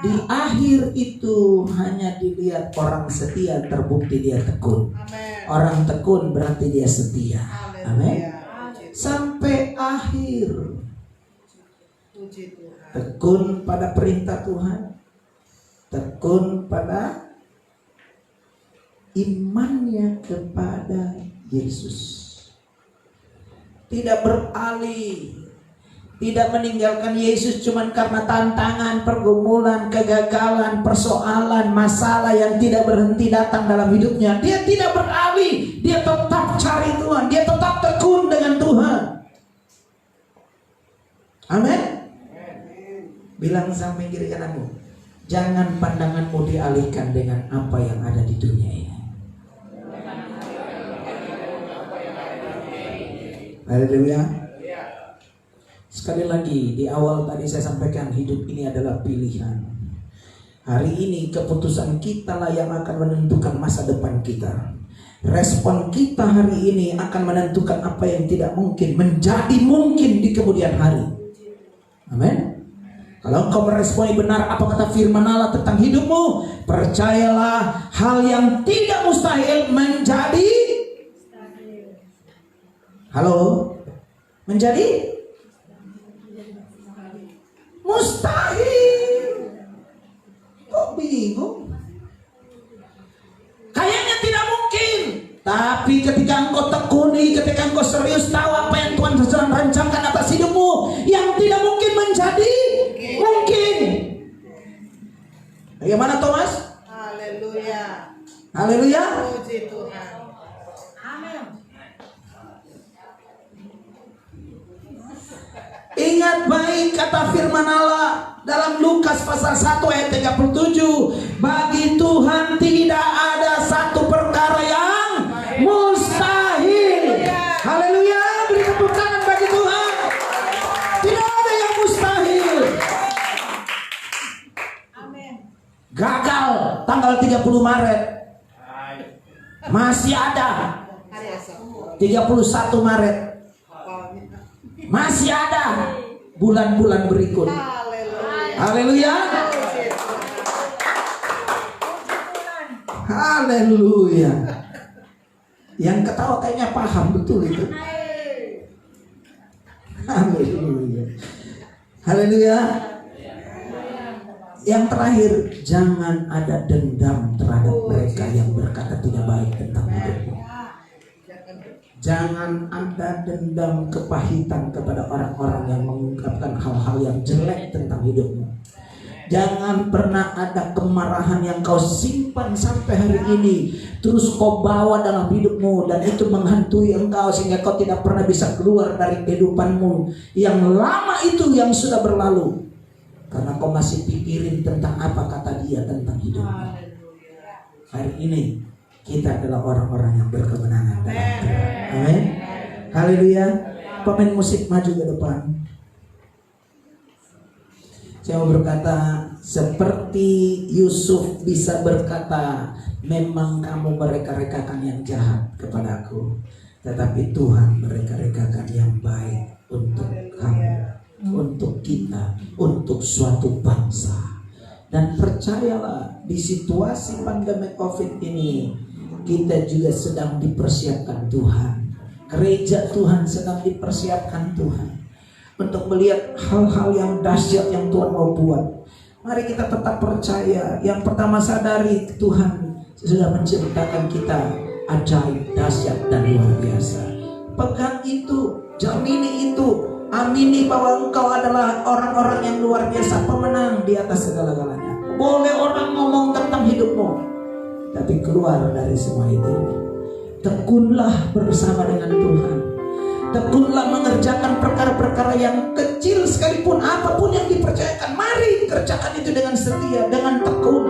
Di akhir itu hanya dilihat orang setia, terbukti dia tekun. Amin. Orang tekun berarti dia setia. Amin. Haleluya. Sampai akhir. Puji Tuhan. Tekun pada perintah Tuhan. Tekun pada imannya kepada Yesus. Tidak beralih. Tidak meninggalkan Yesus cuma karena tantangan, pergumulan, kegagalan, persoalan, masalah yang tidak berhenti datang dalam hidupnya. Dia tidak beralih. Dia tetap cari Tuhan. Dia tetap tekun dengan Tuhan. Amin. Bilang sampai kiri kananmu, jangan pandanganmu dialihkan dengan apa yang ada di dunia ini. Haleluya. Sekali lagi, di awal tadi saya sampaikan hidup ini adalah pilihan. Hari ini keputusan kita lah yang akan menentukan masa depan kita. Respon kita hari ini akan menentukan apa yang tidak mungkin menjadi mungkin di kemudian hari. Amin. Kalau engkau meresponi benar apa kata firman Allah tentang hidupmu, percayalah hal yang tidak mustahil menjadi menjadi mustahil. Kok bingung? Kayaknya tidak mungkin. Tapi ketika engkau tekuni, ketika engkau serius tahu apa yang Tuhan sedang rancangkan atas hidupmu, yang tidak mungkin menjadi mungkin. Bagaimana Thomas? Haleluya. Haleluya. Puji Tuhan. Ingat baik kata firman Allah dalam Lukas pasal 1 ayat 37. Bagi Tuhan tidak ada satu perkara yang mustahil. Haleluya. Beri tepuk tangan bagi Tuhan. Tidak ada yang mustahil. Amin. Gagal tanggal 30 Maret. Masih ada Hari esok. 31 Maret. Masih ada bulan-bulan berikut. Haleluya. Haleluya. Puji Tuhan. Haleluya. Yang ketawa kayaknya paham betul itu. Haleluya. Haleluya. Yang terakhir, jangan ada dendam terhadap mereka yang berkata tidak baik tentang hidupmu. Jangan ada dendam kepahitan kepada orang-orang yang mengungkapkan hal-hal yang jelek tentang hidupmu. Jangan pernah ada kemarahan yang kau simpan sampai hari ini, terus kau bawa dalam hidupmu, dan itu menghantui engkau sehingga kau tidak pernah bisa keluar dari kehidupanmu yang lama itu yang sudah berlalu. Karena kau masih pikirin tentang apa kata dia tentang hidupmu. Hari ini kita adalah orang-orang yang berkemenangan dalam Tuhan. Amin. Haleluya. Pemain musik maju ke depan. Saya mau berkata, seperti Yusuf bisa berkata, memang kamu mereka-rekakan yang jahat kepadaku, tetapi Tuhan mereka-rekakan yang baik untuk kamu. untuk kita, untuk suatu bangsa. Dan percayalah, di situasi pandemi COVID ini kita juga sedang dipersiapkan Tuhan. Gereja Tuhan sedang dipersiapkan Tuhan untuk melihat hal-hal yang dahsyat yang Tuhan mau buat. Mari kita tetap percaya. Yang pertama, sadari Tuhan sudah menciptakan kita ajaib, dahsyat, dan luar biasa. Pegang itu, jamini itu, amini bahwa engkau adalah orang-orang yang luar biasa, pemenang di atas segala-galanya. Boleh orang ngomong tentang hidupmu, tapi keluar dari semua itu, tekunlah bersama dengan Tuhan. Tekunlah mengerjakan perkara-perkara yang kecil sekalipun, apapun yang dipercayakan, mari kerjakan itu dengan setia, dengan tekun.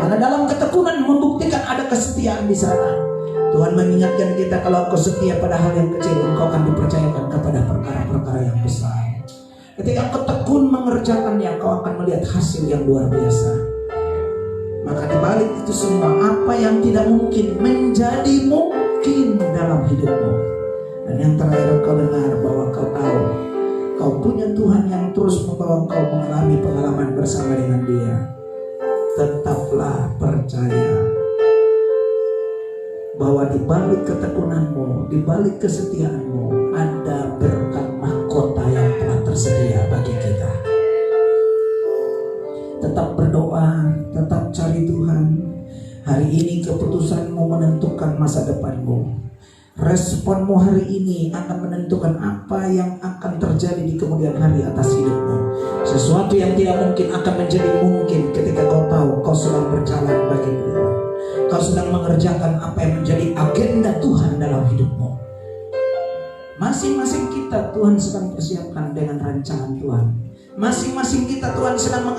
Karena dalam ketekunan membuktikan ada kesetiaan di sana. Tuhan mengingatkan kita, kalau engkau setia pada hal yang kecil, engkau akan dipercayakan kepada perkara-perkara yang besar. Ketika engkau tekun mengerjakannya, engkau akan melihat hasil yang luar biasa. Maka dibalik itu semua, apa yang tidak mungkin menjadi mungkin dalam hidupmu. Dan yang terakhir, engkau dengar bahwa kau tahu kau punya Tuhan yang terus membawa engkau mengalami pengalaman bersama dengan Dia. Tetaplah percaya bahwa di balik ketekunanmu, di balik kesetiaanmu, ada berkat mahkota yang telah tersedia bagi kita. Tetap berdoa, tetap cari Tuhan. Hari ini keputusanmu menentukan masa depanmu. Responmu hari ini akan menentukan apa yang akan terjadi di kemudian hari atas hidupmu. Sesuatu yang tidak mungkin akan menjadi mungkin ketika kau tahu kau sedang berjalan bagi Tuhan. Kau sedang mengerjakan apa yang menjadi agenda Tuhan dalam hidupmu. Masing-masing kita Tuhan sedang persiapkan dengan rancangan Tuhan. Masing-masing kita Tuhan sedang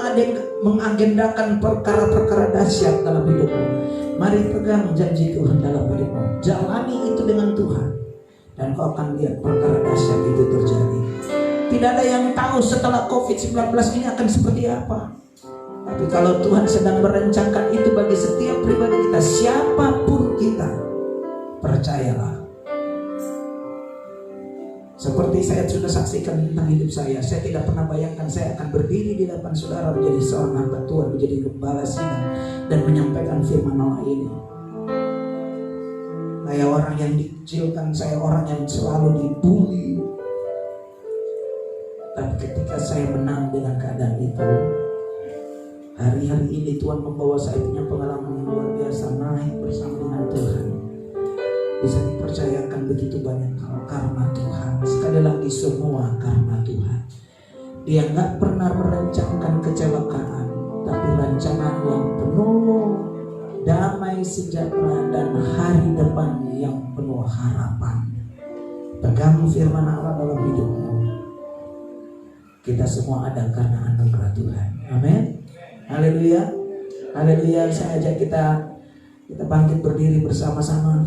mengagendakan perkara-perkara dahsyat dalam hidupmu. Mari pegang janji Tuhan dalam hidupmu. Jalani itu dengan Tuhan, dan kau akan lihat perkara dahsyat itu terjadi. Tidak ada yang tahu setelah COVID-19 ini akan seperti apa. Tapi kalau Tuhan sedang merencanakan itu bagi setiap pribadi kita, siapapun kita, percayalah. Seperti saya sudah saksikan tentang hidup saya tidak pernah bayangkan saya akan berdiri di depan saudara menjadi seorang hamba Tuhan, menjadi gembala singa, dan menyampaikan firman Allah ini. Saya orang yang dikecilkan, saya orang yang selalu dibully. Tapi ketika saya menang dengan keadaan itu, hari-hari ini Tuhan membawa saya punya pengalaman yang luar biasa, naik bersama dengan Tuhan. Bisa dipercayakan begitu banyak hal karena Tuhan. Sekali lagi, semua karena Tuhan. Dia gak pernah merencanakan kecelakaan, tapi rancangan yang penuh damai, sejahtera, dan hari depan yang penuh harapan. Pegang firman Allah dalam hidupmu. Kita semua ada karena anugerah Tuhan. Amin. Haleluya. Haleluya. Saya ajak kita bangkit berdiri bersama-sama.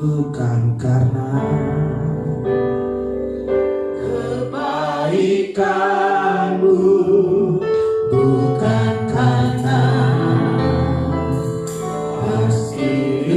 Bukan karena kebaikanmu, bukan karena kasih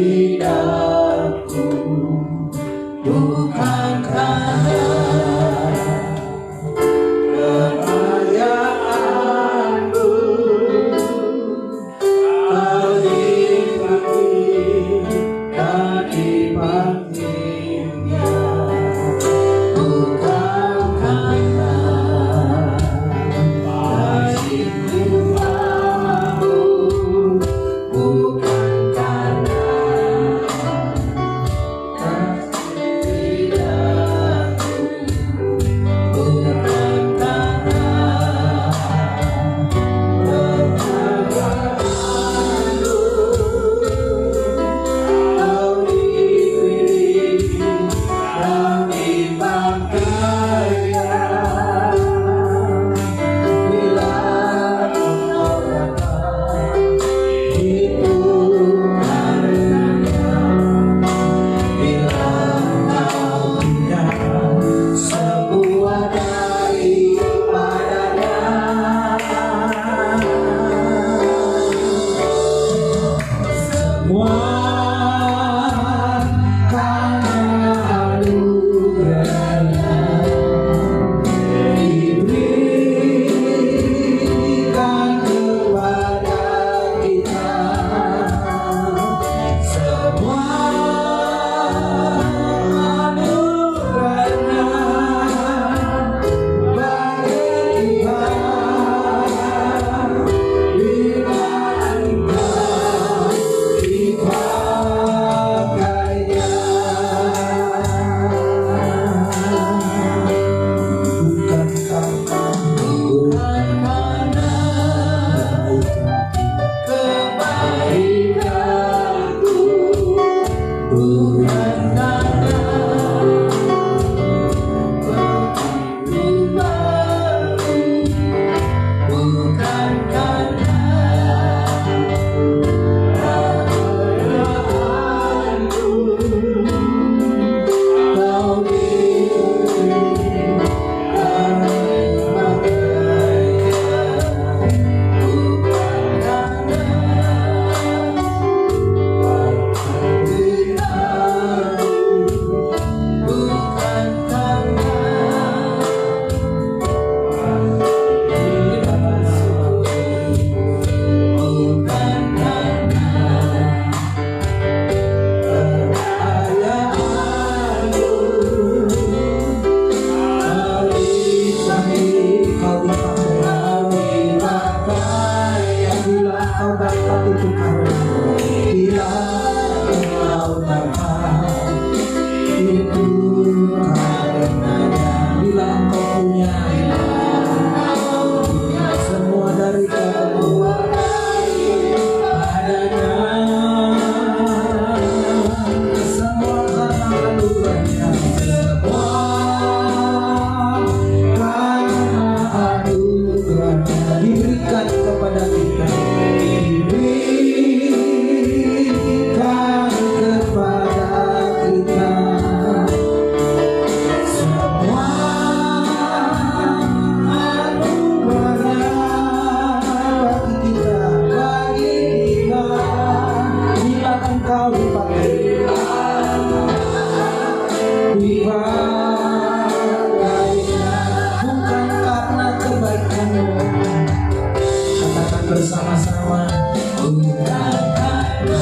bersama-sama. Bukan karena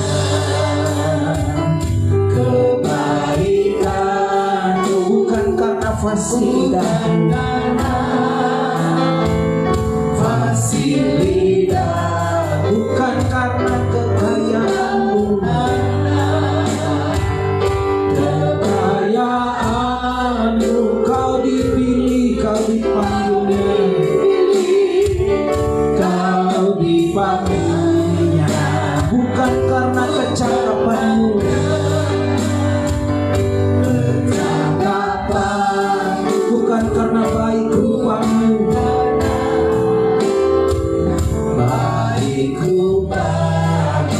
kebaikan, bukan karena fasih dan fasilitas, bukan karena kekayaanmu, kekayaanmu. Kau dipilih, kau dipanggilnya, kau dipanggilnya, bukan karena kecakapanmu, bukan karena baik rupamu, baik rupa,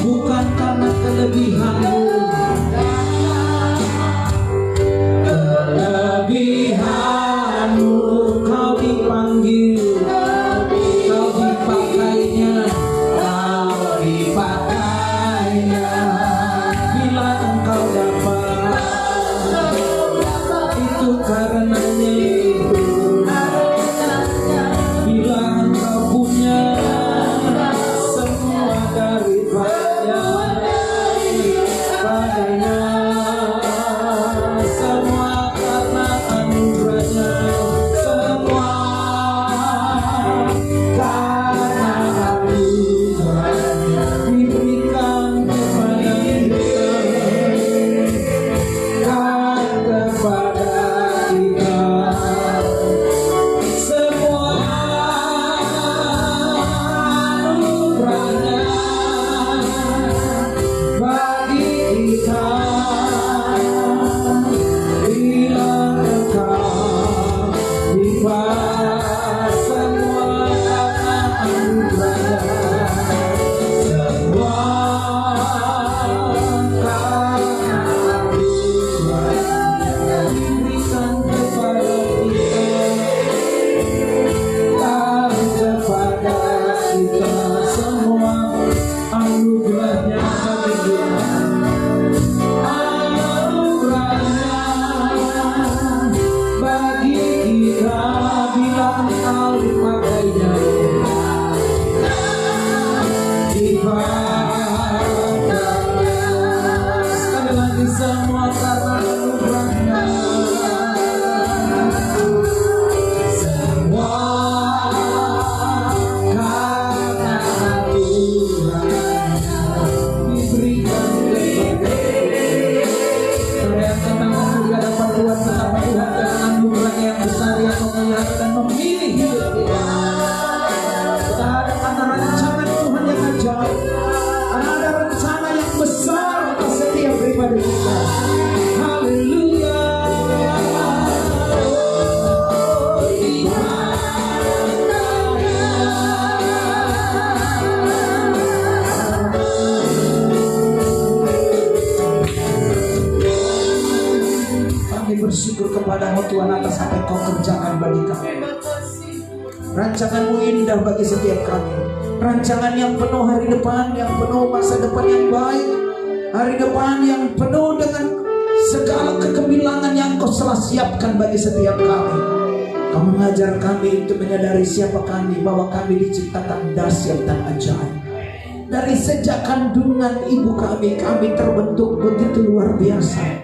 bukan karena kelebihanmu, kelebihanmu. Kau dipanggil, kau dipakainya, kau dipakainya. Bila engkau dapat, itu karenanya itu. Bila engkau punya semua daripadanya, semua karena anugerahnya, semua karena anugerahnya diberikan kepada kita, kepada kita. Semua anugerahnya bagi kita. Bila engkau dibahas, semua karena anugerahnya, semua karena anugerahnya diberikan kepada kita, semua anugerahnya bagi kita, anugerahnya bagi kita. Bila engkau dipakainya, dipakainya, sekali lagi semua karena anugerahnya, semua karena anugerahnya diberikan kepada kita. Saudara tentang memuji hadapan Tuhan, betapa Tuhan dengan anugerahnya yang besar yang memelihara dan memilih hidup kita. Kita ada rancangan Tuhan yang ajaib, ada rencana yang besar atas setiap pribadi kita. Haleluya. Kami bersyukur kepadamu Tuhan atas apa yang kau kerjakan bagi kami. Rancanganmu indah bagi setiap kami. Rancangan yang penuh hari depan, yang penuh masa depan yang baik, hari depan yang penuh dengan segala kegemilangan yang kau telah siapkan bagi setiap kami. Kau mengajar kami untuk menyadari siapa kami, bahwa kami diciptakan dahsyat dan ajaib. Dari sejak kandungan ibu kami terbentuk begitu luar biasa.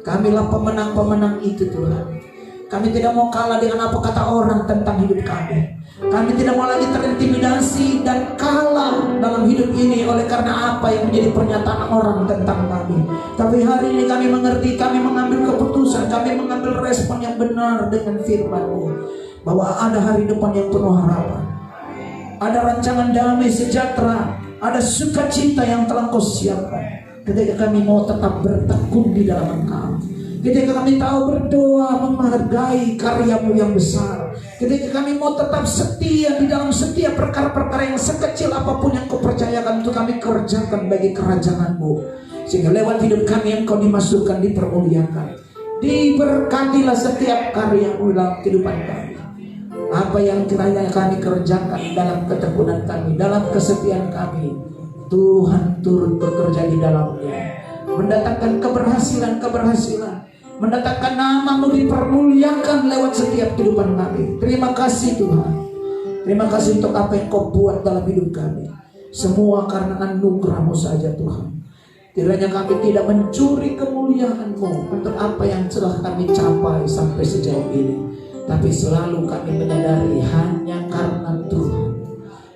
Kamilah pemenang-pemenang itu Tuhan. Kami tidak mau kalah dengan apa kata orang tentang hidup kami. Kami tidak mau lagi terintimidasi dan kalah dalam hidup ini oleh karena apa yang menjadi pernyataan orang tentang kami. Tapi hari ini kami mengerti, kami mengambil keputusan, kami mengambil respon yang benar dengan firman-Mu, bahwa ada hari depan yang penuh harapan. Ada rancangan damai sejahtera, ada sukacita yang telah Kau siapkan. Ketika kami mau tetap bertekun di dalam Engkau, ketika kami tahu berdoa menghargai karya-Mu yang besar, ketika kami mau tetap setia di dalam setiap perkara-perkara yang sekecil apapun yang Kau percayakan untuk kami kerjakan bagi kerajaan-Mu, sehingga lewat hidup kami Engkau dimasukkan, dipermuliakan. Diberkatilah setiap karya-Mu dalam kehidupan kami. Apa yang kiranya kami kerjakan dalam ketekunan kami, dalam kesetiaan kami, Tuhan turut bekerja di dalamnya, mendatangkan keberhasilan, mendatangkan nama-Mu dipermuliakan lewat setiap kehidupan kami. Terima kasih Tuhan. Terima kasih untuk apa yang Kau buat dalam hidup kami. Semua karena anugerah-Mu saja Tuhan. Kiranya kami tidak mencuri kemuliaan-Mu untuk apa yang telah kami capai sampai sejauh ini, tapi selalu kami menyadari hanya karena Tuhan.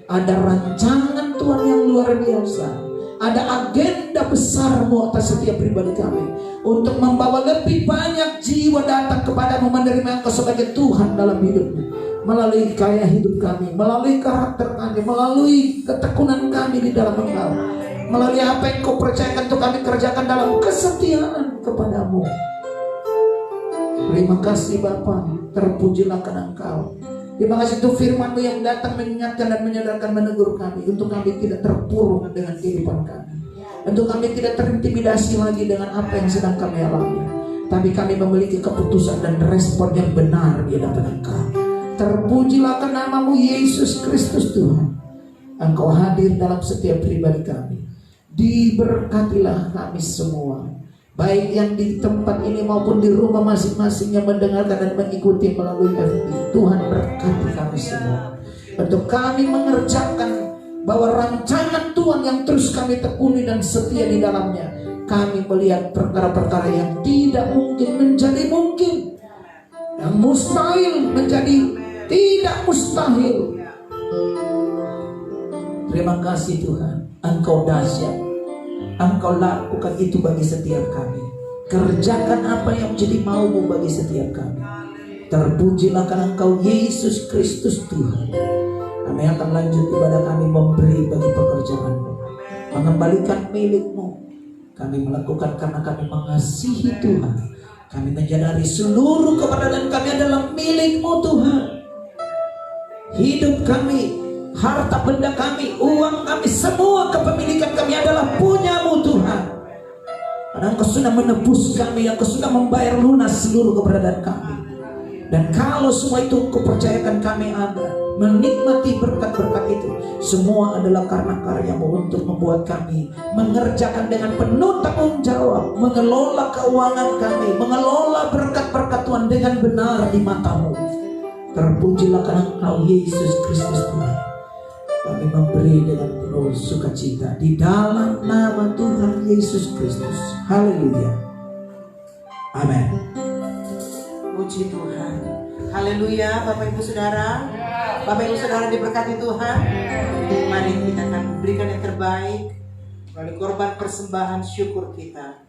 Ada rancangan Tuhan yang luar biasa. Ada agenda besar-Mu atas setiap pribadi kami, untuk membawa lebih banyak jiwa datang kepadamu, menerima Engkau sebagai Tuhan dalam hidupnya, melalui gaya hidup kami, melalui karakter kami, melalui ketekunan kami di dalam Engkau, melalui apa yang Kau percayakan untuk kami kerjakan dalam kesetiaan kepadamu. Terima kasih Bapa, terpujilah karena Engkau. Terima kasih untuk firman-Mu yang datang mengingatkan dan menyadarkan, menegur kami, untuk kami tidak terpuruk dengan kehidupan kami, untuk kami tidak terintimidasi lagi dengan apa yang sedang kami alami, tapi kami memiliki keputusan dan respon yang benar di hadapan Engkau. Terpujilah ke nama-Mu Yesus Kristus Tuhan. Engkau hadir dalam setiap pribadi kami. Diberkatilah kami semua, baik yang di tempat ini maupun di rumah masing-masing yang mendengarkan dan mengikuti melalui FB. Tuhan berkati kami semua, untuk kami mengerjakan bahwa rancangan Tuhan yang terus kami tekuni dan setia di dalamnya. Kami melihat perkara-perkara yang tidak mungkin menjadi mungkin, yang mustahil menjadi tidak mustahil. Terima kasih Tuhan, Engkau dahsyat. Engkau lakukan itu bagi setiap kami. Kerjakan apa yang menjadi mau-Mu bagi setiap kami. Terpujilah karena Engkau Yesus Kristus Tuhan. Kami akan lanjut ibadah kami memberi bagi pekerjaan-Mu, mengembalikan milik-Mu. Kami melakukan karena kami mengasihi Tuhan. Kami menyadari seluruh keberadaan kami adalah milik-Mu Tuhan. Hidup kami, harta benda kami, uang kami, semua kepemilikan kami adalah punya-Mu Tuhan. Karena Engkau sudah menebus kami, Engkau sudah membayar lunas seluruh keberadaan kami. Dan kalau semua itu Engkau percayakan kami ada, menikmati berkat-berkat itu, semua adalah karena karya-Mu untuk membuat kami mengerjakan dengan penuh tanggung jawab, mengelola keuangan kami, mengelola berkat-berkat Tuhan dengan benar di mata-Mu. Terpujilah karena Engkau Yesus Kristus Tuhan. Kami memberi dengan penuh sukacita di dalam nama Tuhan Yesus Kristus. Haleluya. Amin. Puji Tuhan. Haleluya. Bapak Ibu Saudara, Bapak Ibu Saudara diberkati Tuhan. Mari kita akan berikan yang terbaik melalui korban persembahan syukur kita.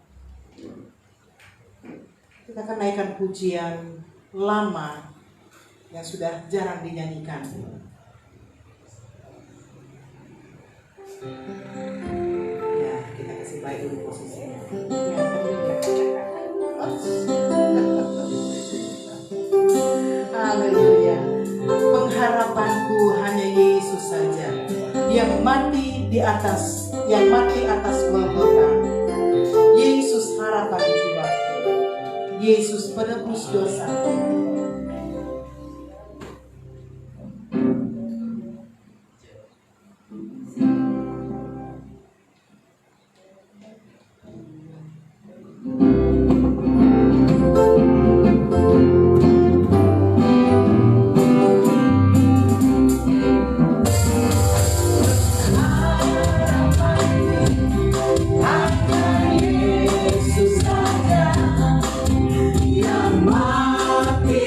Kita akan naikkan pujian lama yang sudah jarang dinyanyikan. Ya, kita kasih baik dulu posisinya. Haleluya. Pengharapanku hanya Yesus saja, yang mati atas Golgota. Yesus harapan jiwaku. Yesus penebus dosa. Yesus saja yang mati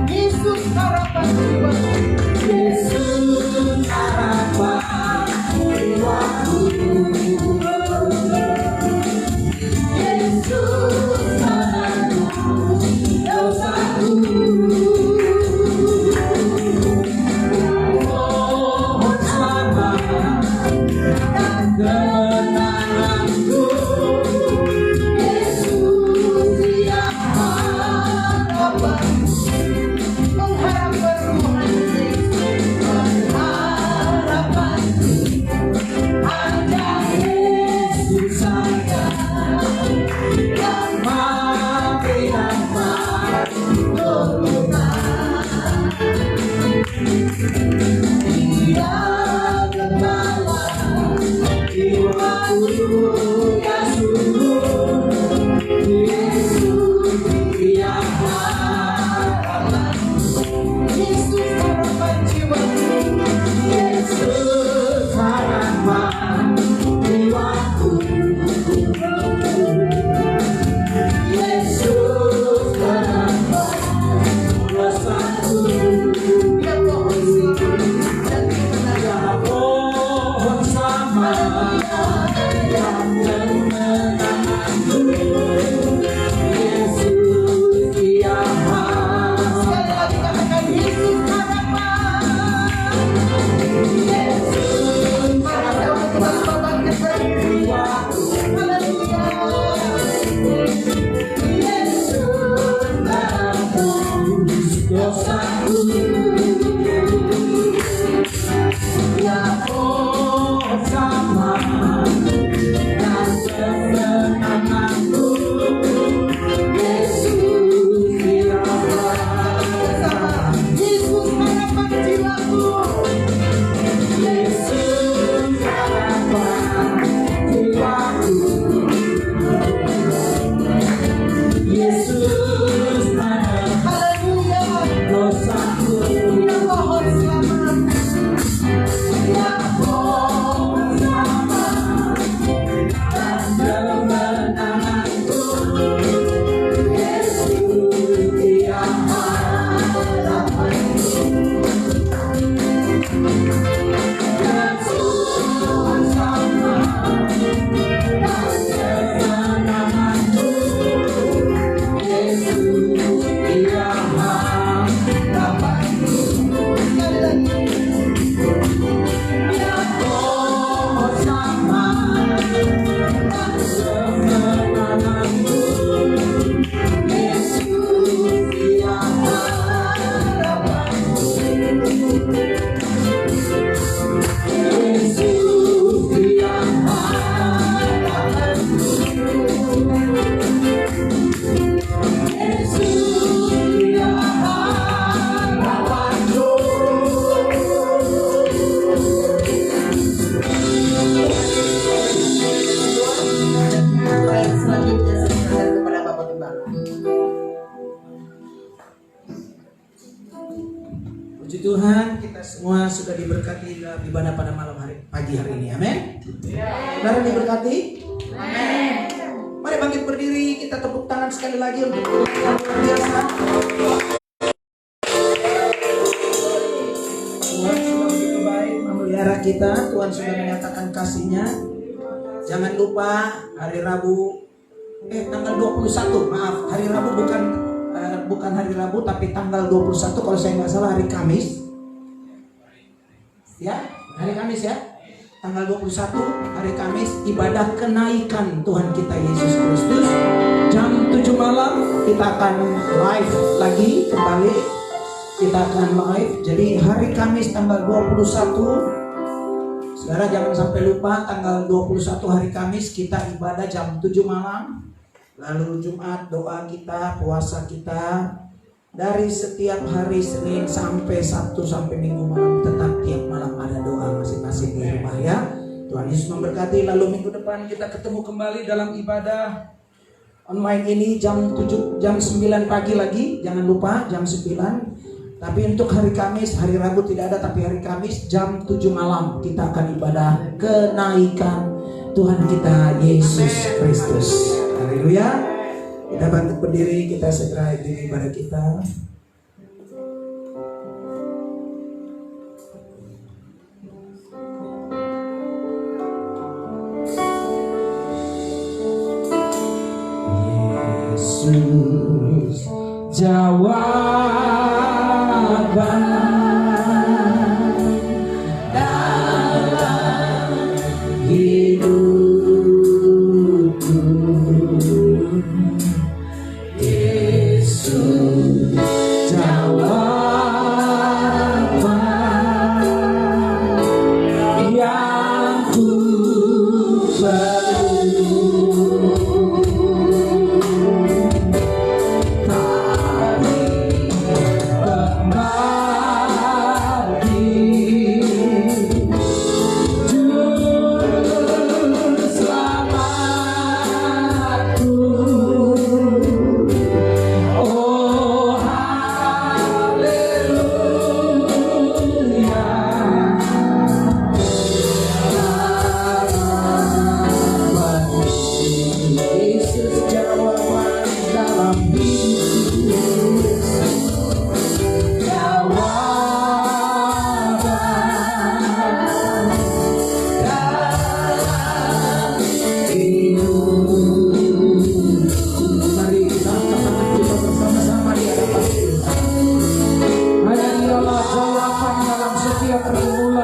Yesus harapan jiwa. Yesus harapan jiwaku. Yesus menanggung dosaku. Mohon selamat dan kemenanganku. Yesus yang harapan. Mengharapkan Tuhan Yesus. Harapan hanya Yesus saja yang memberi nafas kehidupan. Dia gembala jiwaku yang sungguh. Yesus yang harapan. Yesus harapan jiwaku. Yesus harapan jiwaku. Yesus harapan dosaku. Dia pohon selamat dan kemenangan. Ya pohon selamat dan kemenanganku. Yesus yang harapan. Sekali lagi katakan Yesus harapan. Yesus Mari kita bangkitkan jiwaku. haleluya. Yesus menebus dosaku. Ya pohon selamat dan kemenanganku. Yesus yang harapan. Yesus harapan jiwaku. Yesus harapan jiwaku. Yesus menebus Haleluya. dosaku. Dia pohon selamat. Ya pohon selamat dan kemenanganku. Yesus yang harapan. Yesus selamat dan kemenanganku. Yesus yang harapan. Sekali lagi. Ya pohon selamat dan kemenanganku. Yesus yang harapan. Yesus yang harapan. Yesus yang harapanku. Baik, selanjutnya saya serahkan kepada Bapak Gembala. Puji Tuhan, kita semua sudah diberkati dalam ibadah pada pagi hari ini. Amin. Saudara diberkati. Amin. Mari bangkit berdiri, kita tepuk tangan sekali lagi untuk Tuhan yang luar biasa. Tuhan sudah begitu baik memelihara kita. Tuhan sudah menyatakan kasih-Nya. Jangan lupa hari Rabu, tanggal 21, maaf, hari Rabu bukan hari Rabu tapi tanggal 21 kalau saya nggak salah hari Kamis. Ya, hari Kamis ya. Tanggal 21 hari Kamis ibadah kenaikan Tuhan kita Yesus Kristus. Jam 7 malam kita akan live lagi kembali. Kita akan live. Jadi hari Kamis tanggal 21. Saudara jangan sampai lupa tanggal 21 hari Kamis kita ibadah jam 7 malam. Lalu Jumat doa kita, puasa kita dari setiap hari Senin sampai Sabtu sampai Minggu malam, tetap tiap malam ada doa masing-masing di rumah ya. Tuhan Yesus memberkati. Lalu minggu depan kita ketemu kembali dalam ibadah online ini jam 9 pagi lagi. Jangan lupa jam 9. Tapi untuk hari Kamis, hari Rabu tidak ada, tapi hari Kamis jam 7 malam kita akan ibadah kenaikan Tuhan kita Yesus Kristus. Haleluya. Kita bangkit berdiri, kita segera diri ibadah kita. Yesus jawaban dalam hidupku. Yesus jawaban yang ku perlu.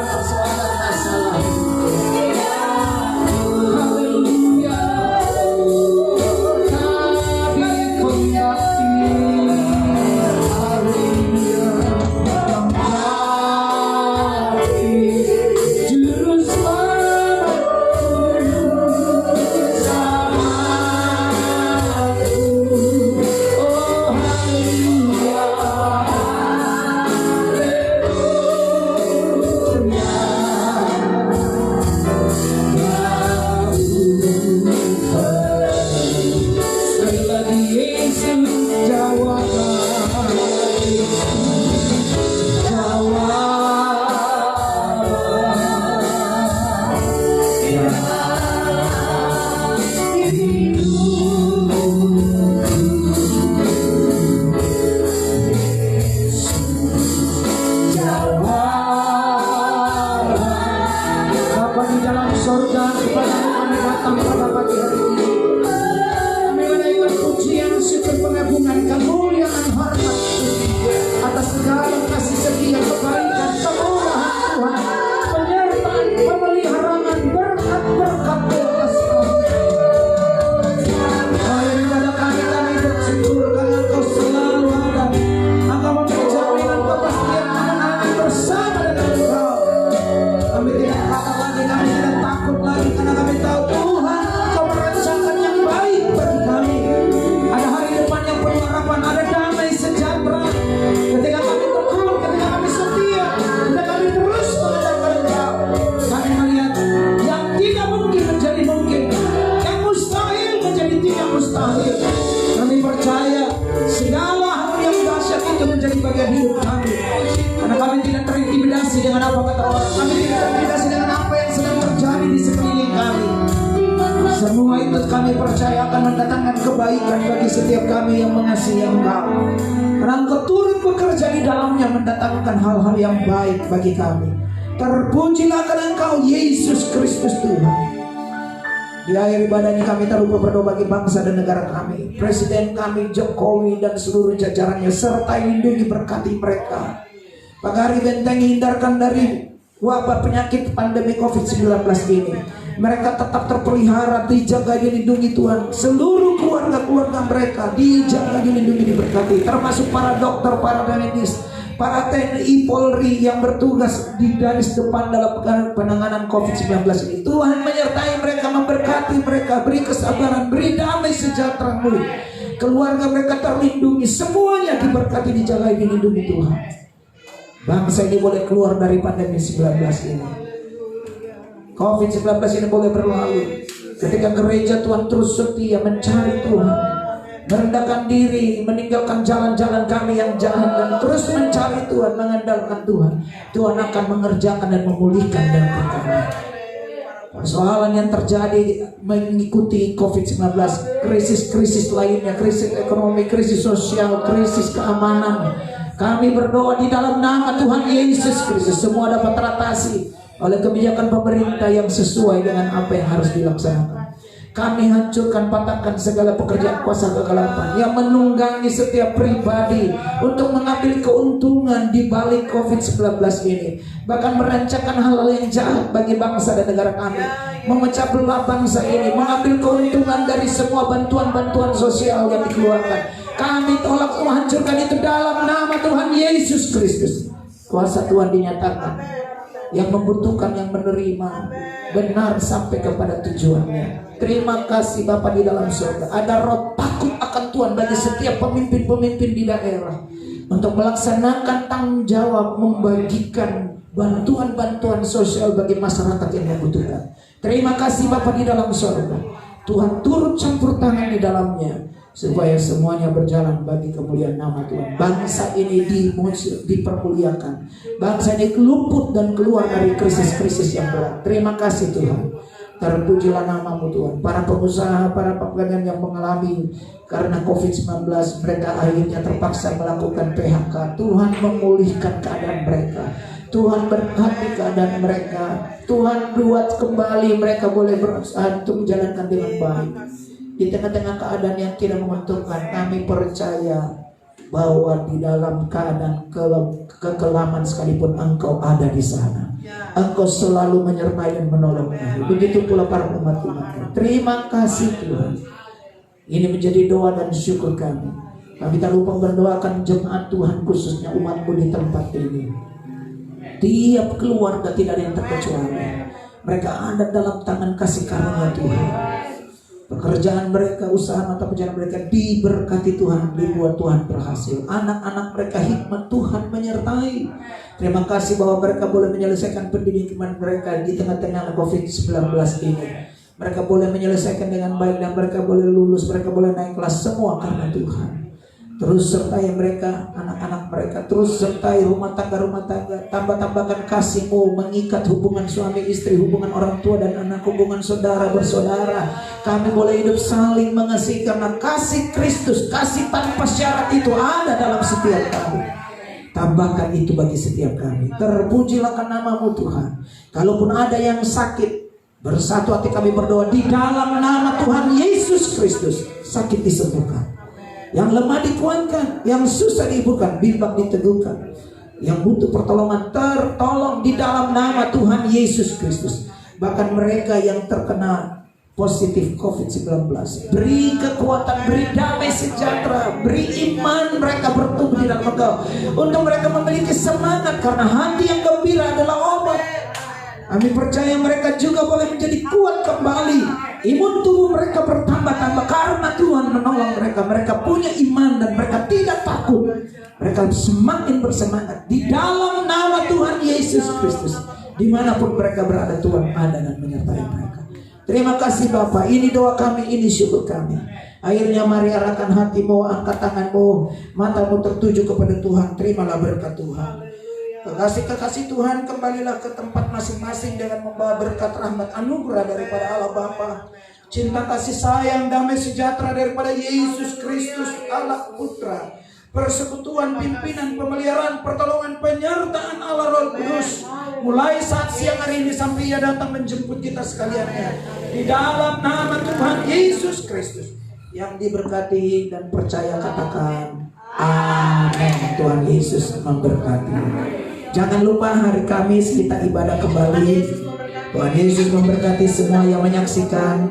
Semua itu kami percaya akan mendatangkan kebaikan bagi setiap kami yang mengasihi Engkau. Karena Engkau turut bekerja di dalamnya mendatangkan hal-hal yang baik bagi kami. Terpujilah karena Engkau Yesus Kristus Tuhan. Di akhir ibadah ini kami tak lupa berdoa bagi bangsa dan negara kami, Presiden kami Jokowi dan seluruh jajarannya, serta lindungi berkati mereka. Pagari bentengi, hindarkan dari wabah penyakit pandemi COVID-19 ini. Mereka tetap terpelihara, dijaga, dilindungi Tuhan. Seluruh keluarga-keluarga mereka dijaga, dilindungi, diberkati. Termasuk para dokter, para medis, para TNI, Polri yang bertugas di garis depan dalam penanganan COVID-19 ini. Tuhan menyertai mereka, memberkati mereka, beri kesabaran, beri damai sejahtera-Mu. Keluarga mereka terlindungi, semuanya diberkati, dijaga, dilindungi Tuhan. Bangsa ini boleh keluar dari pandemi 19 ini. COVID-19 ini boleh berlalu ketika gereja Tuhan terus setia mencari Tuhan, merendahkan diri, meninggalkan jalan-jalan kami yang jahat dan terus mencari Tuhan, mengandalkan Tuhan. Tuhan akan mengerjakan dan memulihkan dalam kami. persoalan yang terjadi mengikuti COVID-19, krisis-krisis lainnya, krisis ekonomi, krisis sosial, krisis keamanan. Kami berdoa di dalam nama Tuhan Yesus Kristus semua dapat teratasi oleh kebijakan pemerintah yang sesuai dengan apa yang harus dilaksanakan. Kami hancurkan, patahkan segala pekerjaan kuasa kegelapan yang menunggangi setiap pribadi untuk mengambil keuntungan di balik COVID-19 ini. Bahkan merancangkan hal-hal yang jahat bagi bangsa dan negara kami. Memecah belah bangsa ini, mengambil keuntungan dari semua bantuan-bantuan sosial yang dikeluarkan. Kami tolak menghancurkan itu dalam nama Tuhan Yesus Kristus. Kuasa Tuhan dinyatakan. Yang membutuhkan, yang menerima benar sampai kepada tujuannya. Terima kasih Bapa di dalam surga. Ada roh takut akan Tuhan bagi setiap pemimpin-pemimpin di daerah untuk melaksanakan tanggung jawab membagikan bantuan-bantuan sosial bagi masyarakat yang membutuhkan. Terima kasih Bapa di dalam surga. Tuhan turut campur tangan di dalamnya supaya semuanya berjalan bagi kemuliaan nama Tuhan. Bangsa ini dipermuliakan. Bangsa ini luput dan keluar dari krisis-krisis yang berat. Terima kasih Tuhan. Terpujilah namamu Tuhan. Para pengusaha, para pedagang yang mengalami karena COVID-19, mereka akhirnya terpaksa melakukan PHK. Tuhan memulihkan keadaan mereka. Tuhan berkati keadaan mereka. Tuhan buat kembali mereka boleh berusaha untuk menjalankan dengan baik. Di tengah-tengah keadaan yang tidak menguntungkan, kami percaya bahwa di dalam keadaan kekelaman sekalipun Engkau ada di sana. Engkau selalu menyertai dan menolong kami. Begitu pula para umat-umat. Terima kasih Tuhan. Ini menjadi doa dan syukur kami. Kami tak lupa berdoakan jemaat Tuhan, khususnya umat-Mu di tempat ini. Tiap keluarga tidak ada yang terkecuali. Mereka ada dalam tangan kasih karunia Tuhan. Pekerjaan mereka, usaha mata pencaharian mereka diberkati Tuhan, dibuat Tuhan berhasil. Anak-anak mereka hikmat Tuhan menyertai. Terima kasih bahwa mereka boleh menyelesaikan pendidikan mereka di tengah-tengah COVID-19 ini. Mereka boleh menyelesaikan dengan baik dan mereka boleh lulus, mereka boleh naik kelas semua karena Tuhan. Terus sertai mereka, anak-anak mereka, terus sertai rumah tangga, tambah-tambahkan kasih-Mu, mengikat hubungan suami istri, hubungan orang tua dan anak, hubungan saudara bersaudara. Kami boleh hidup saling mengasihi karena kasih Kristus, kasih tanpa syarat itu ada dalam setiap kami. Tambahkan itu bagi setiap kami. Terpujilah namamu Tuhan. Kalaupun ada yang sakit, bersatu hati kami berdoa di dalam nama Tuhan Yesus Kristus, sakit disembuhkan. Yang lemah dikuatkan, yang susah dihiburkan, bimbang diteguhkan, yang butuh pertolongan tertolong di dalam nama Tuhan Yesus Kristus. Bahkan mereka yang terkena positif COVID-19, beri kekuatan, beri damai sejahtera, beri iman mereka bertumbuh di dalam Engkau, untuk mereka memiliki semangat karena hati yang gembira adalah obat. Kami percaya mereka juga boleh menjadi kuat kembali. Imun tubuh mereka bertambah-tambah karena Tuhan menolong mereka. Mereka punya iman dan mereka tidak takut. Mereka semakin bersemangat di dalam nama Tuhan Yesus Kristus. Dimanapun mereka berada, Tuhan ada dan menyertai mereka. Terima kasih Bapa. Ini doa kami, ini syukur kami. Akhirnya mari arahkan hatimu, angkat tanganmu, matamu tertuju kepada Tuhan. Terimalah berkat Tuhan. Kekasih-kekasih Tuhan, kembalilah ke tempat masing-masing dengan membawa berkat rahmat anugerah daripada Allah Bapa, cinta kasih sayang, damai sejahtera daripada Yesus Kristus Allah Putra, persekutuan, pimpinan, pemeliharaan, pertolongan, penyertaan Allah Roh Kudus, mulai saat siang hari ini sampai Ia datang menjemput kita sekaliannya. Di dalam nama Tuhan Yesus Kristus yang diberkati dan percaya katakan amin. Tuhan Yesus memberkati. Jangan lupa hari Kamis kita ibadah kembali. Tuhan Yesus memberkati semua yang menyaksikan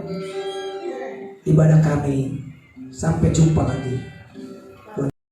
ibadah kami. Sampai jumpa lagi.